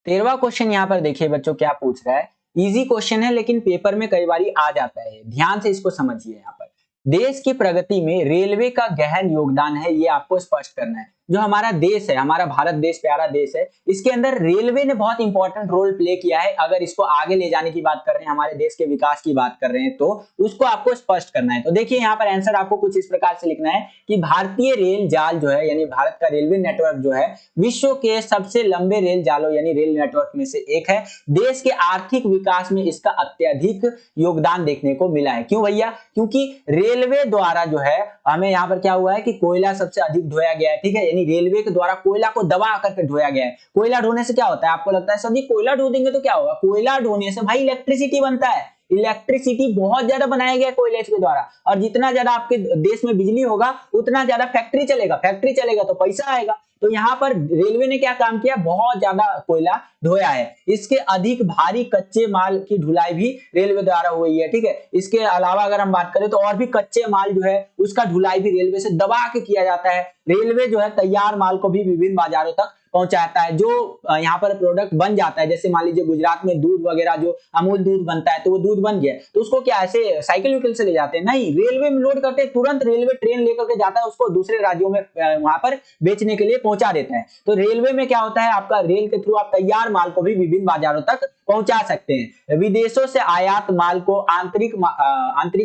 13वां क्वेश्चन यहाँ पर देखिए बच्चों क्या पूछ रहा है। इजी क्वेश्चन है लेकिन पेपर में कई बार आ जाता है, ध्यान से इसको समझिए। यहाँ पर देश की प्रगति में रेलवे का गहन योगदान है, ये आपको स्पष्ट करना है। जो हमारा देश है, हमारा भारत देश प्यारा देश है, इसके अंदर रेलवे ने बहुत इंपॉर्टेंट रोल प्ले किया है। अगर इसको आगे ले जाने की बात कर रहे हैं, हमारे देश के विकास की बात कर रहे हैं, तो उसको आपको स्पष्ट करना है। तो देखिए यहाँ पर आंसर आपको कुछ इस प्रकार से लिखना है कि भारतीय रेल जाल जो है यानी भारत का रेलवे नेटवर्क जो है विश्व के सबसे लंबे रेल जालों यानी रेल नेटवर्क में से एक है। देश के आर्थिक विकास में इसका अत्यधिक योगदान देखने को मिला है। क्यों भैया? क्योंकि रेलवे द्वारा जो है हमें यहाँ पर क्या हुआ है कि कोयला सबसे अधिक ढोया गया है। ठीक है, यानी रेलवे के द्वारा कोयला को दबा करके ढोया गया है। कोयला ढोने से क्या होता है? आपको लगता है सर जी कोयला ढो देंगे तो क्या होगा? कोयला ढोने से भाई इलेक्ट्रिसिटी बनता है। इलेक्ट्रिसिटी बहुत ज्यादा बनाया गया है कोयले के द्वारा, और जितना ज्यादा आपके देश में बिजली होगा उतना ज्यादा फैक्ट्री चलेगा, फैक्ट्री चलेगा तो पैसा आएगा। तो यहाँ पर रेलवे ने क्या काम किया? बहुत ज्यादा कोयला ढोया है। इसके अधिक भारी कच्चे माल की ढुलाई भी रेलवे द्वारा हुई है। ठीक है, इसके अलावा अगर हम बात करें तो और भी कच्चे माल जो है उसका ढुलाई भी रेलवे से दबा के किया जाता है। रेलवे जो है तैयार माल को भी विभिन्न बाजारों तक पहुंचाता है। जो यहाँ पर प्रोडक्ट बन जाता है, जैसे मान लीजिए गुजरात में दूध वगैरह जो अमूल दूध बनता है, तो वो दूध बन गया तो उसको क्या ऐसे साइकिल विकल से ले जाते हैं? नहीं, रेलवे में लोड करते हैं, तुरंत रेलवे ट्रेन लेकर के जाता है, उसको दूसरे राज्यों में वहां पर बेचने के लिए पहुंचा देता है। तो रेलवे में क्या होता है आपका, रेल के थ्रू आप तैयार माल को भी विभिन्न बाजारों तक पहुंचा सकते हैं। विदेशों से आयात माल को आंतरिक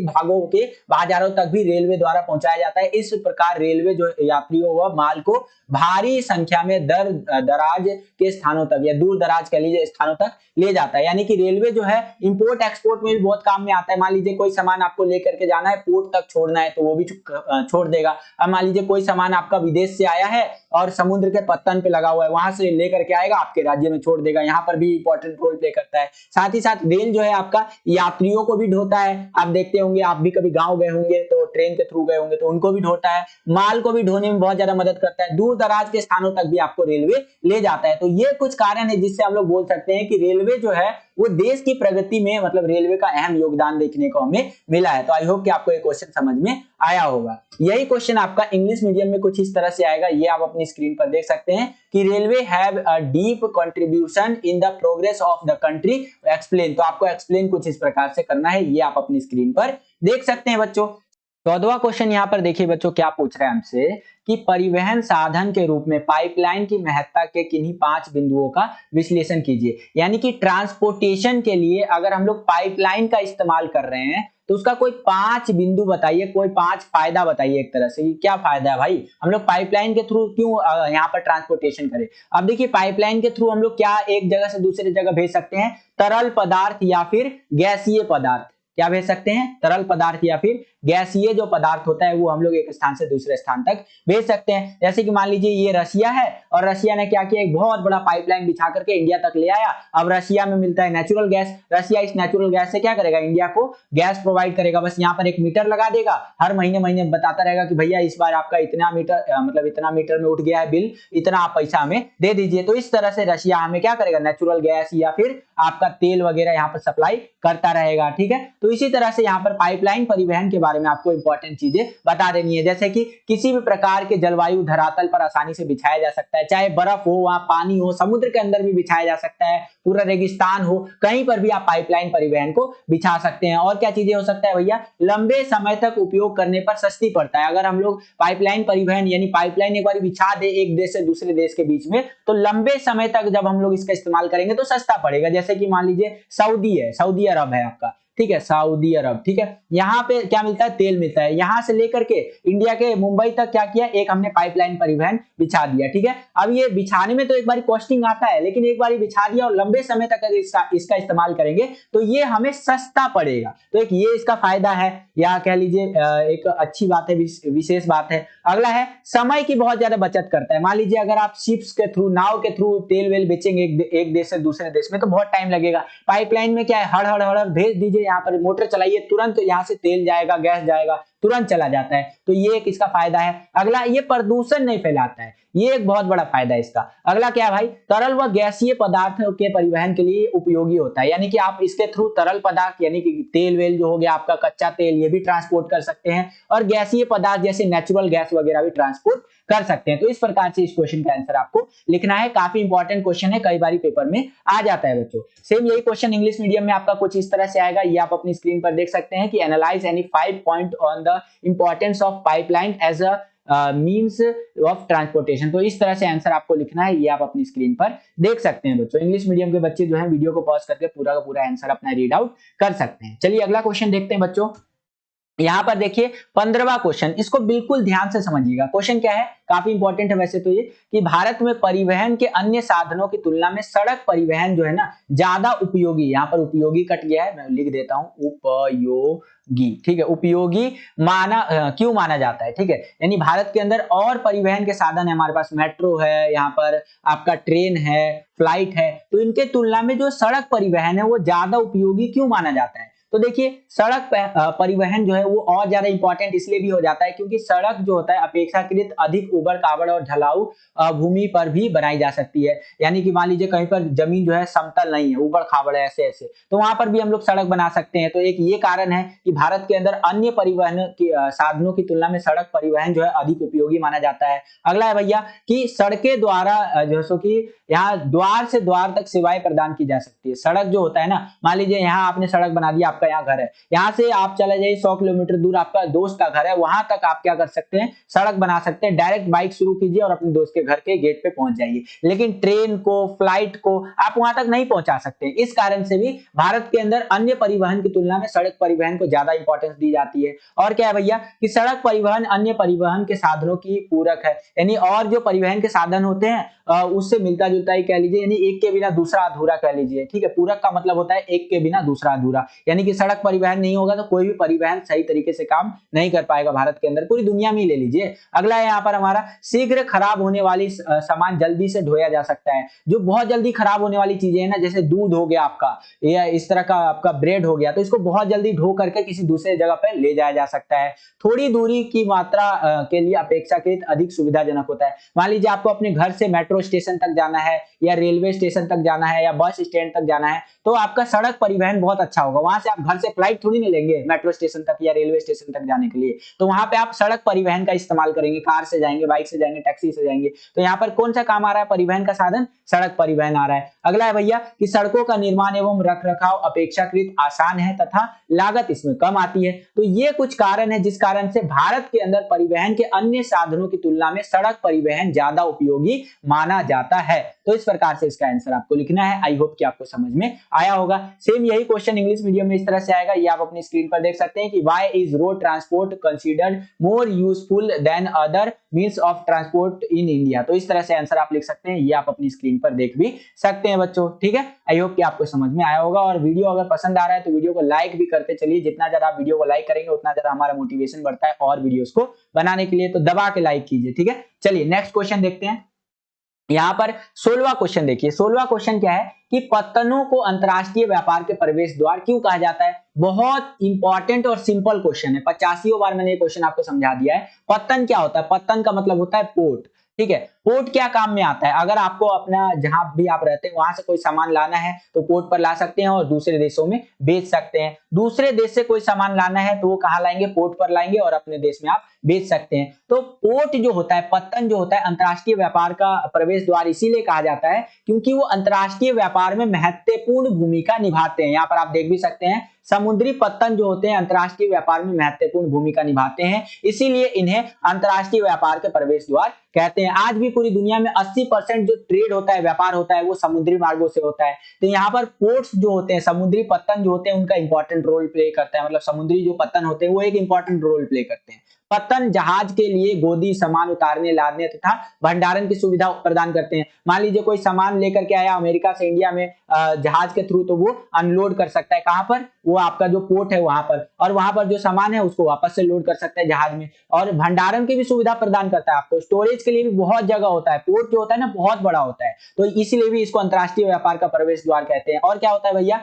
भागों के बाजारों तक भी रेलवे द्वारा पहुंचाया जाता है। इस प्रकार रेलवे जो यात्रियों व माल को भारी संख्या में दराज के स्थानों तक या दूर दराज कह लीजिए स्थानों तक ले जाता है। यानी कि रेलवे जो है इंपोर्ट एक्सपोर्ट में भी बहुत काम में आता है। मान लीजिए कोई सामान आपको लेकर के जाना है, पोर्ट तक छोड़ना है तो वो भी छोड़ देगा। अब मान लीजिए कोई सामान आपका विदेश से आया है और समुद्र के पत्तन पे लगा हुआ है, वहां से लेकर के आएगा आपके राज्य में छोड़ देगा, यहाँ पर भी इंपॉर्टेंट रोल प्ले करता है। साथ ही साथ रेल जो है आपका यात्रियों को भी ढोता है, आप देखते होंगे, आप भी कभी गांव गए होंगे तो ट्रेन के थ्रू गए होंगे तो उनको भी ढोता है, माल को भी ढोने में बहुत ज्यादा मदद करता है, दूर दराज के स्थानों तक भी आपको रेलवे ले जाता है। तो ये कुछ कारण है जिससे हम लोग बोल सकते हैं कि रेलवे जो है वो देश की प्रगति में मतलब रेलवे का अहम योगदान देखने को हमें मिला है। तो आई होप कि आपको ये क्वेश्चन समझ में आया होगा। यही क्वेश्चन आपका इंग्लिश मीडियम में कुछ इस तरह से आएगा, ये आप अपनी स्क्रीन पर देख सकते हैं कि railway have a deep contribution in the progress of the country, explain. तो आपको एक्सप्लेन कुछ इस प्रकार से करना है, ये आप अपनी स्क्रीन पर देख सकते हैं बच्चों। 14वां क्वेश्चन यहाँ पर देखिए बच्चों, क्या पूछ रहे हैं हमसे कि परिवहन साधन के रूप में पाइपलाइन की महत्ता के किन्हीं 5 बिंदुओं का विश्लेषण कीजिए। यानी कि ट्रांसपोर्टेशन के लिए अगर हम लोग पाइपलाइन का इस्तेमाल कर रहे हैं तो उसका कोई 5 बिंदु बताइए, कोई 5 फायदा बताइए। एक तरह से क्या फायदा है भाई, हम लोग पाइपलाइन के थ्रू क्यों यहाँ पर ट्रांसपोर्टेशन करें। अब देखिए पाइपलाइन के थ्रू हम लोग क्या एक जगह से दूसरी जगह भेज सकते हैं, तरल पदार्थ या फिर गैसीय पदार्थ। क्या भेज सकते हैं, तरल पदार्थ या फिर गैसीय जो पदार्थ होता है वो हम लोग एक स्थान से दूसरे स्थान तक भेज सकते हैं। जैसे कि मान लीजिए ये रशिया है और रशिया ने क्या किया, एक बहुत बड़ा पाइपलाइन बिछा करके इंडिया तक ले आया। अब रशिया में मिलता है नेचुरल गैस, रशिया इस नेचुरल गैस से क्या करेगा, इंडिया को गैस प्रोवाइड करेगा। बस यहाँ पर एक मीटर लगा देगा, हर महीने महीने बताता रहेगा कि भैया इस बार आपका इतना मीटर मतलब इतना मीटर में उठ गया है बिल, इतना आप पैसा हमें दे दीजिए। तो इस तरह से रशिया हमें क्या करेगा, नेचुरल गैस या फिर आपका तेल वगैरह यहाँ पर सप्लाई करता रहेगा। ठीक है, तो इसी तरह से यहाँ पर पाइपलाइन परिवहन के बारे में आपको इंपॉर्टेंट चीजें बता देनी है, जैसे कि किसी भी प्रकार के जलवायु धरातल पर आसानी से बिछाया जा सकता है, चाहे बर्फ हो, वहां पानी हो, समुद्र के अंदर भी बिछाया जा सकता है, पूरा रेगिस्तान हो, कहीं पर भी आप पाइपलाइन परिवहन को बिछा सकते हैं। और क्या चीजें हो सकता है भैया, लंबे समय तक उपयोग करने पर सस्ती पड़ता है। अगर हम लोग पाइपलाइन परिवहन यानी पाइपलाइन एक बार बिछा दे एक देश से दूसरे देश के बीच में, तो लंबे समय तक जब हम लोग इसका इस्तेमाल करेंगे तो सस्ता पड़ेगा। जैसे कि मान लीजिए सऊदी है, सऊदी अरब है आपका, ठीक है, सऊदी अरब, ठीक है, यहाँ पे क्या मिलता है, तेल मिलता है। यहां से लेकर के इंडिया के मुंबई तक क्या किया, एक हमने पाइपलाइन परिवहन बिछा दिया। ठीक है, अब ये बिछाने में तो एक बार कॉस्टिंग आता है, लेकिन एक बार बिछा दिया और लंबे समय तक अगर इसका इस्तेमाल करेंगे तो ये हमें सस्ता पड़ेगा। तो एक ये इसका फायदा है, या कह लीजिए एक अच्छी बात है, विशेष बात है। अगला है समय की बहुत ज्यादा बचत करता है। मान लीजिए अगर आप शिप्स के थ्रू, नाव के थ्रू तेल वेल बेचेंगे एक देश से दूसरे देश में तो बहुत टाइम लगेगा। पाइपलाइन में क्या है, हड़ हड़ हड़ भेज दीजिए, यहाँ पर मोटर चलाइए, तुरंत यहाँ से तेल जाएगा, गैस जाएगा, तुरंत चला जाता है। तो ये एक इसका फायदा है। अगला, ये प्रदूषण नहीं फैलाता है, ये एक बहुत बड़ा फायदा है इसका। अगला क्या है भाई, तरल व गैसीय पदार्थों के परिवहन के लिए उपयोगी होता है। यानी कि आप इसके थ्रू तरल पदार्थ यानी कि तेल वेल जो हो गया आपका कच्चा तेल, ये भी ट्रांसपोर्ट कर सकते हैं, और गैसीय पदार्थ जैसे नेचुरल गैस वगैरह भी ट्रांसपोर्ट कर सकते हैं। तो इस प्रकार से इस क्वेश्चन का आंसर आपको लिखना है। काफी इंपॉर्टेंट क्वेश्चन है, कई बार पेपर में आ जाता है बच्चों। सेम यही क्वेश्चन इंग्लिश मीडियम में आपका कुछ इस तरह से आएगा, ये आप अपनी स्क्रीन पर देख सकते हैं कि analyse any 5 point on the importance of pipeline as a means of transportation. तो इस तरह से आंसर आपको लिखना है, ये आप अपनी स्क्रीन पर देख सकते हैं बच्चों। इंग्लिश मीडियम के बच्चे जो है वीडियो को पॉज करके पूरा का पूरा आंसर अपना रीड आउट कर सकते हैं। चलिए अगला क्वेश्चन देखते हैं बच्चों। यहां पर देखिए 15वां क्वेश्चन, इसको बिल्कुल ध्यान से समझिएगा। क्वेश्चन क्या है, काफी इंपॉर्टेंट है वैसे तो ये, कि भारत में परिवहन के अन्य साधनों की तुलना में सड़क परिवहन जो है ना ज्यादा उपयोगी, यहाँ पर उपयोगी कट गया है, मैं लिख देता हूं उपयोगी, ठीक है, उपयोगी क्यों माना जाता है। ठीक है, यानी भारत के अंदर और परिवहन के साधन है, हमारे पास मेट्रो है, यहाँ पर आपका ट्रेन है, फ्लाइट है, तो इनके तुलना में जो सड़क परिवहन है वो ज्यादा उपयोगी क्यों माना जाता है। तो देखिए सड़क परिवहन जो है वो और ज्यादा इंपॉर्टेंट इसलिए भी हो जाता है क्योंकि सड़क जो होता है अपेक्षाकृत अधिक उबड़ खाबड़ और ढलाऊ भूमि पर भी बनाई जा सकती है। यानी कि मान लीजिए कहीं पर जमीन जो है समतल नहीं है, उबड़ खाबड़ है, ऐसे ऐसे, तो वहां पर भी हम लोग सड़क बना सकते हैं। तो एक ये कारण है कि भारत के अंदर अन्य परिवहन की साधनों की तुलना में सड़क परिवहन जो है अधिक उपयोगी माना जाता है। अगला है भैया कि सड़कें द्वारा जो सो कि यहाँ द्वार से द्वार तक सेवाएं प्रदान की जा सकती है। सड़क जो होता है ना, मान लीजिए यहाँ आपने सड़क बना दिया, आपका यहाँ घर है, यहाँ से आप चले जाइए 100 किलोमीटर दूर आपका दोस्त का घर है, वहां तक आप क्या कर सकते हैं, सड़क बना सकते हैं। डायरेक्ट बाइक शुरू कीजिए और अपने दोस्त के घर के गेट पे पहुंच जाइए। लेकिन ट्रेन को, फ्लाइट को आप वहां तक नहीं पहुंचा सकते। इस कारण से भी भारत के अंदर अन्य परिवहन की तुलना में सड़क परिवहन को ज्यादा इंपॉर्टेंस दी जाती है। और क्या है भैया कि सड़क परिवहन अन्य परिवहन के साधनों की पूरक है, यानी और जो परिवहन के साधन होते हैं उससे मिलता जुलता ही कह लीजिए, यानी एक के बिना दूसरा अधूरा कह लीजिए। ठीक है, पूरक का मतलब होता है एक के बिना दूसरा अधूरा, यानी कि कि सड़क परिवहन नहीं होगा तो कोई भी परिवहन सही तरीके से काम नहीं कर पाएगा भारत के अंदर, पूरी दुनिया में ही ले लीजिए। अगला है यहाँ पर हमारा, शीघ्र खराब होने वाली सामान जल्दी से ढोया जा सकता है। जो बहुत जल्दी खराब होने वाली चीजें है ना, जैसे दूध हो गया आपका, या इस तरह का आपका ब्रेड हो गया, तो इसको बहुत जल्दी ढो करके किसी दूसरे जगह पर ले जाया जा सकता है। थोड़ी दूरी की मात्रा के लिए अपेक्षाकृत अधिक सुविधाजनक होता है। मान लीजिए आपको अपने घर से मेट्रो स्टेशन तक जाना है, या रेलवे स्टेशन तक जाना है, या बस स्टैंड तक जाना है, तो आपका सड़क परिवहन बहुत अच्छा होगा। वहां से आप घर से फ्लाइट थोड़ी नहीं लेंगे मेट्रो स्टेशन तक या रेलवे स्टेशन तक जाने के लिए, तो वहां पे आप सड़क परिवहन का इस्तेमाल करेंगे, कार से जाएंगे, बाइक से जाएंगे, टैक्सी से जाएंगे। तो यहाँ पर कौन सा काम आ रहा है, परिवहन का साधन, सड़क परिवहन आ रहा है। अगला है भैया कि सड़कों का निर्माण एवं रखरखाव अपेक्षाकृत आसान है तथा लागत इसमें कम आती है। तो ये कुछ कारण है जिस कारण से भारत के अंदर परिवहन के अन्य साधनों की तुलना में सड़क परिवहन ज्यादा उपयोगी माना जाता है। तो इस प्रकार से इसका आंसर आपको लिखना है। आई होप कि आपको समझ में आया होगा। सेम यही क्वेश्चन इंग्लिश मीडियम में इस तरह से आएगा, ये आप अपनी स्क्रीन पर देख सकते हैं कि why is road transport considered more useful than other means of transport in India. तो इस तरह से आंसर आप लिख सकते हैं, ये आप अपनी स्क्रीन पर देख भी सकते हैं बच्चों। ठीक है, आई होप कि आपको समझ में आया होगा। और वीडियो अगर पसंद आ रहा है तो वीडियो को लाइक भी करते चलिए। जितना ज्यादा आप वीडियो को लाइक करेंगे उतना ज्यादा हमारा मोटिवेशन बढ़ता है और वीडियोस को बनाने के लिए, तो दबा के लाइक कीजिए। ठीक है, चलिए नेक्स्ट क्वेश्चन देखते हैं। यहाँ पर 16वां क्वेश्चन देखिए। 16वां क्वेश्चन क्या है कि पत्तनों को अंतरराष्ट्रीय व्यापार के प्रवेश द्वार क्यों कहा जाता है। बहुत इंपॉर्टेंट और सिंपल क्वेश्चन है, 85 बार मैंने ये क्वेश्चन आपको समझा दिया है। पत्तन क्या होता है, पत्तन का मतलब होता है पोर्ट। ठीक है, पोर्ट क्या काम में आता है, अगर आपको अपना जहां भी आप रहते हैं वहां से कोई सामान लाना है तो पोर्ट पर ला सकते हैं और दूसरे देशों में बेच सकते हैं। दूसरे देश से कोई सामान लाना है तो वो कहां लाएंगे, पोर्ट पर लाएंगे और अपने देश में आप बेच सकते हैं। तो पोर्ट जो होता है, पत्तन जो होता है, अंतरराष्ट्रीय व्यापार का प्रवेश द्वार इसीलिए कहा जाता है क्योंकि वो अंतरराष्ट्रीय व्यापार में महत्वपूर्ण भूमिका निभाते हैं। यहाँ पर आप देख भी सकते हैं, समुद्री पत्तन जो होते हैं अंतरराष्ट्रीय व्यापार में महत्वपूर्ण भूमिका निभाते हैं, इसीलिए इन्हें अंतरराष्ट्रीय व्यापार के प्रवेश द्वार कहते हैं। आज भी पूरी दुनिया में 80% जो ट्रेड होता है, व्यापार होता है, वो समुद्री मार्गों से होता है। तो यहाँ पर पोर्ट्स जो होते हैं, समुद्री पत्तन जो होते हैं, उनका इंपॉर्टेंट रोल प्ले करता है। मतलब समुद्री जो पत्तन होते हैं वो एक इंपॉर्टेंट रोल प्ले करते हैं। पत्तन जहाज के लिए गोदी, सामान उतारने, लादने तथा भंडारण की सुविधा प्रदान करते हैं। मान लीजिए कोई सामान लेकर के आया अमेरिका से इंडिया में जहाज के थ्रू, तो वो अनलोड कर सकता है कहां पर, वो आपका जो पोर्ट है वहां पर, और वहां पर जो सामान है उसको वापस से लोड कर सकता है जहाज में। और भंडारण की भी सुविधा प्रदान करता है आपको, स्टोरेज के लिए भी बहुत जगह होता है। पोर्ट जो होता है ना बहुत बड़ा होता है, तो इसीलिए भी इसको अंतरराष्ट्रीय व्यापार का प्रवेश द्वार कहते हैं। और क्या होता है भैया,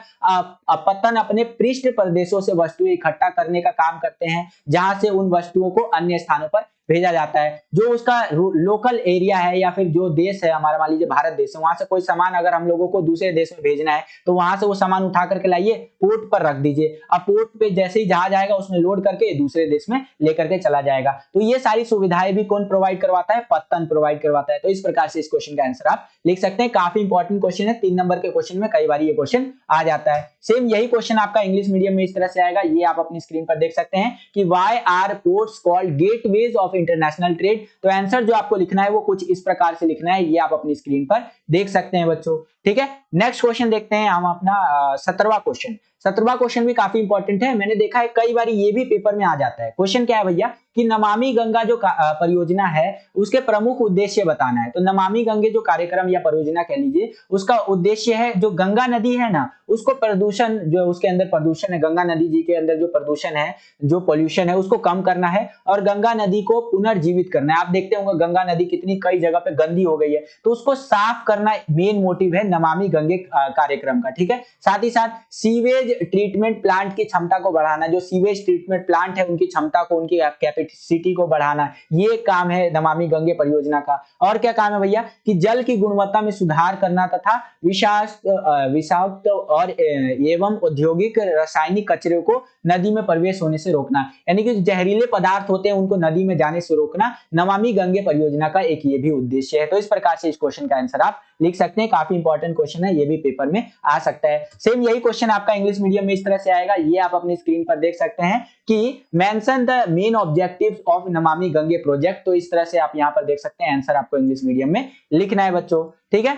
पत्तन अपने पृष्ठ प्रदेशों से वस्तुएं इकट्ठा करने का काम करते हैं, जहां से उन वस्तुओं को अन्य स्थानों पर भेजा जाता है। जो उसका लोकल एरिया है या फिर जो देश है हमारा, मान लीजिए भारत देश है, वहां से कोई सामान अगर हम लोगों को दूसरे देश में भेजना है तो वहां से वो सामान उठा करके लाइए, पोर्ट पर रख दीजिए। अब पोर्ट पे जैसे ही जहाज आएगा उसमें लोड करके दूसरे देश में लेकर के चला जाएगा। तो ये सारी सुविधाएं भी कौन प्रोवाइड करवाता है, पत्तन प्रोवाइड करवाता है। तो इस प्रकार से इस क्वेश्चन का आंसर आप लिख सकते हैं। काफी इंपॉर्टेंट क्वेश्चन है, 3 नंबर के क्वेश्चन में कई बार ये क्वेश्चन आ जाता है। सेम यही क्वेश्चन आपका इंग्लिश मीडियम में इस तरह से आएगा, ये आप अपनी स्क्रीन पर देख सकते हैं कि why are ports called gateways of international trade. तो आंसर जो आपको लिखना है वो कुछ इस प्रकार से लिखना है, ये आप अपनी स्क्रीन पर देख सकते हैं बच्चों। ठीक है, नेक्स्ट क्वेश्चन देखते हैं हम अपना 17वां क्वेश्चन। 17वां क्वेश्चन भी काफी इंपॉर्टेंट है, मैंने देखा है कई बार ये भी पेपर में आ जाता है। क्वेश्चन क्या है भैया कि नमामि गंगा जो परियोजना है उसके प्रमुख उद्देश्य बताना है। तो नमामि गंगे जो कार्यक्रम या परियोजना कह लीजिए, उसका उद्देश्य है जो गंगा नदी है ना, उसको प्रदूषण, जो उसके अंदर प्रदूषण है, गंगा नदी जी के अंदर जो प्रदूषण है, जो पोल्यूशन है, उसको कम करना है और गंगा नदी को पुनर्जीवित करना है। आप देखते होंगे गंगा नदी कितनी कई जगह पे गंदी हो गई है, तो उसको साफ करना मेन मोटिव है नमामि गंगे कार्यक्रम का। ठीक है, साथ ही साथ सीवेज ट्रीटमेंट प्लांट की क्षमता को बढ़ाना, जो सीवेज ट्रीटमेंट प्लांट है उनकी क्षमता को, उनकी कैपेसिटी को बढ़ाना, ये काम है नमामि गंगे परियोजना का। और क्या काम है भैया कि जल की गुणवत्ता में सुधार करना तथा विषाक्त और एवं औद्योगिक रासायनिक कचरे को नदी में प्रवेश होने से रोकना, यानी कि जहरीले पदार्थ होते हैं उनको नदी में जाने से रोकना नमामि गंगे परियोजना का एक ये भी उद्देश्य है। तो इस प्रकार से इस क्वेश्चन का आंसर आप लिख सकते हैं। काफी इंपॉर्टेंट क्वेश्चन है, ये भी पेपर में आ सकता है। सेम यही क्वेश्चन आपका इंग्लिश मीडियम में इस तरह से आएगा, ये आप अपनी स्क्रीन पर देख सकते हैं कि mention the main objectives of Namami Gange project. तो इस तरह से आप यहां पर देख सकते हैं, आंसर आपको इंग्लिश मीडियम में लिखना है बच्चों। ठीक है,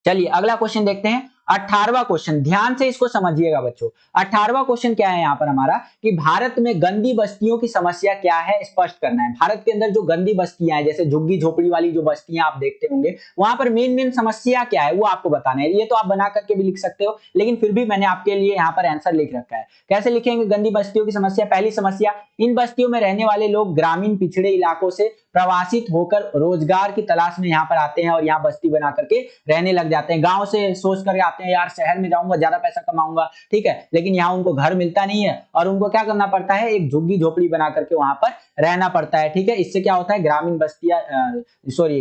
चलिए अगला क्वेश्चन देखते हैं। 18वां क्वेश्चन, ध्यान से इसको समझिएगा बच्चों। 18वां क्वेश्चन क्या है यहाँ पर हमारा कि भारत में गंदी बस्तियों की समस्या क्या है स्पष्ट करना है। भारत के अंदर जो गंदी बस्तियां हैं, जैसे झुग्गी झोपड़ी वाली जो बस्तियां आप देखते होंगे, वहां पर मेन समस्या क्या है वो आपको बताना है। ये तो आप बना करके भी लिख सकते हो, लेकिन फिर भी मैंने आपके लिए यहाँ पर आंसर लिख रखा है। कैसे लिखेंगे गंदी बस्तियों की समस्या? पहली समस्या, इन बस्तियों में रहने वाले लोग ग्रामीण पिछड़े इलाकों से प्रवासित होकर रोजगार की तलाश में यहाँ पर आते हैं और यहाँ बस्ती बना करके रहने लग जाते हैं। गांव से सोच करके आते हैं यार शहर में जाऊंगा, ज्यादा पैसा कमाऊंगा, ठीक है, लेकिन यहाँ उनको घर मिलता नहीं है और उनको क्या करना पड़ता है, एक झुग्गी झोपड़ी बना करके वहां पर रहना पड़ता है। ठीक है, इससे क्या होता है, ग्रामीण बस्तियां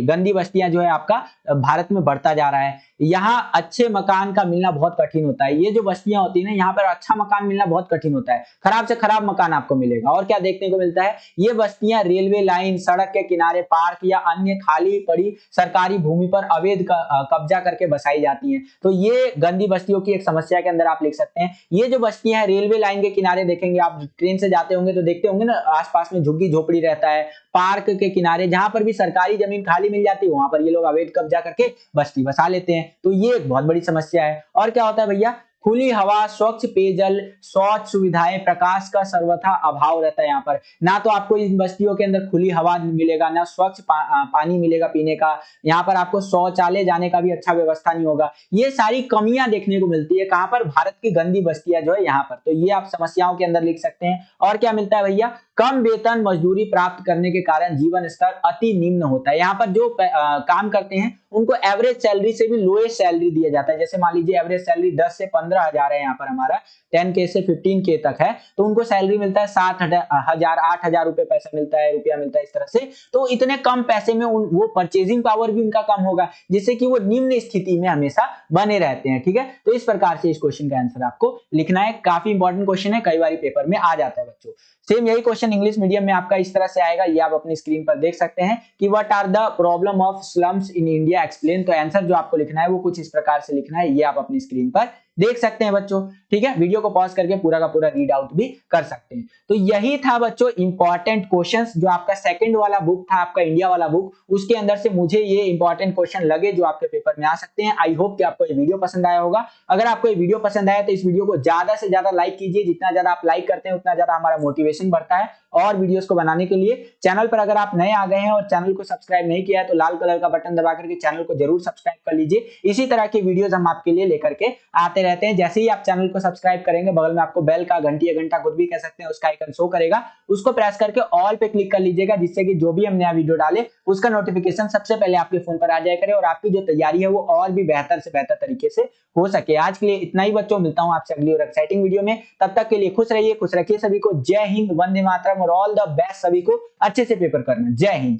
गंदी बस्तियां जो है आपका भारत में बढ़ता जा रहा है। यहाँ अच्छे मकान का मिलना बहुत कठिन होता है। ये जो बस्तियां होती है ना, यहाँ पर अच्छा मकान मिलना बहुत कठिन होता है, खराब से खराब मकान आपको मिलेगा। और क्या देखने को मिलता है, ये बस्तियां रेलवे लाइन, सड़क के किनारे, पार्क या अन्य खाली पड़ी सरकारी भूमि पर अवैध कब्जा करके बसाई जाती हैं। तो ये गंदी बस्तियों की एक समस्या के अंदर आप लिख सकते हैं। ये जो बस्तियां हैं रेलवे लाइन के किनारे, देखेंगे आप ट्रेन से जाते होंगे तो देखते होंगे ना आसपास में झुग्गी झोपड़ी रहता है। पार्क के किनारे जहां पर भी सरकारी जमीन खाली मिल जाती है वहां पर ये लोग अवैध कब्जा करके बस्ती बसा लेते हैं। तो ये एक बहुत बड़ी समस्या है। और क्या होता है भैया, खुली हवा, स्वच्छ पेयजल, शौच सुविधाएं, प्रकाश का सर्वथा अभाव रहता है। यहाँ पर ना तो आपको इन बस्तियों के अंदर खुली हवा मिलेगा, ना स्वच्छ पानी मिलेगा पीने का, यहाँ पर आपको शौचालय जाने का भी अच्छा व्यवस्था नहीं होगा। ये सारी कमियां देखने को मिलती है कहां पर, भारत की गंदी बस्तियां जो है यहाँ पर। तो ये आप समस्याओं के अंदर लिख सकते हैं। और क्या मिलता है भैया, कम वेतन मजदूरी प्राप्त करने के कारण जीवन स्तर अति निम्न होता है। यहाँ पर जो काम करते हैं उनको एवरेज सैलरी से भी लोएस्ट सैलरी दिया जाता है। जैसे मान लीजिए एवरेज सैलरी 10 से 15,000 है यहाँ पर हमारा, 10K से 15K तक है, तो उनको सैलरी मिलता है 7,000 8,000 रुपए पैसा मिलता है, रुपया मिलता है इस तरह से। तो इतने कम पैसे में वो परचेजिंग पावर भी उनका कम होगा, जिससे कि वो निम्न स्थिति में हमेशा बने रहते हैं। ठीक है, तो इस प्रकार से इस क्वेश्चन का आंसर आपको लिखना है। काफी इंपॉर्टेंट क्वेश्चन है, कई बार पेपर में आ जाता है बच्चों। सेम यही क्वेश्चन इंग्लिश मीडियम में आपका इस तरह से आएगा, ये आप अपनी स्क्रीन पर देख सकते हैं कि what are the problem of slums in India explain. तो आंसर जो आपको लिखना है वो कुछ इस प्रकार से लिखना है, ये आप अपनी स्क्रीन पर देख सकते हैं बच्चों। ठीक है, वीडियो को पॉज करके पूरा का पूरा रीड आउट भी कर सकते हैं। तो यही था बच्चों इंपॉर्टेंट क्वेश्चंस, जो आपका सेकंड वाला बुक था, आपका इंडिया वाला बुक, उसके अंदर से मुझे ये इंपॉर्टेंट क्वेश्चन लगे जो आपके पेपर में आ सकते हैं। आई होप कि आपको ये वीडियो पसंद आया होगा। अगर आपको ये वीडियो पसंद आया तो इस वीडियो को ज्यादा से ज्यादा लाइक कीजिए। जितना ज्यादा आप लाइक करते हैं उतना ज्यादा हमारा मोटिवेशन बढ़ता है और वीडियोस को बनाने के लिए। चैनल पर अगर आप नए आ गए हैं और चैनल को सब्सक्राइब नहीं किया है तो लाल कलर का बटन दबा करके चैनल को जरूर सब्सक्राइब कर लीजिए। इसी तरह की वीडियोस हम आपके लिए लेकर के आते रहते हैं। जैसे ही आप चैनल को सब्सक्राइब करेंगे, बगल में आपको बेल का घंटी या घंटा कुछ भी कह सकते हैं उसका आइकन शो करेगा, उसको प्रेस करके ऑल पे क्लिक कर लीजिएगा, जिससे कि जो भी हम नया वीडियो डाले उसका नोटिफिकेशन सबसे पहले आपके फोन पर आ जाया करे और आपकी जो तैयारी है वो और भी बेहतर से बेहतर तरीके से हो सके। आज के लिए इतना ही बच्चों, मिलता हूं आपसे अगली और एक्साइटिंग वीडियो में। तब तक के लिए खुश रहिए, खुश रखिए सभी को। जय हिंद, वंदे मातरम और ऑल द बेस्ट सभी को। अच्छे से पेपर करना। जय हिंद।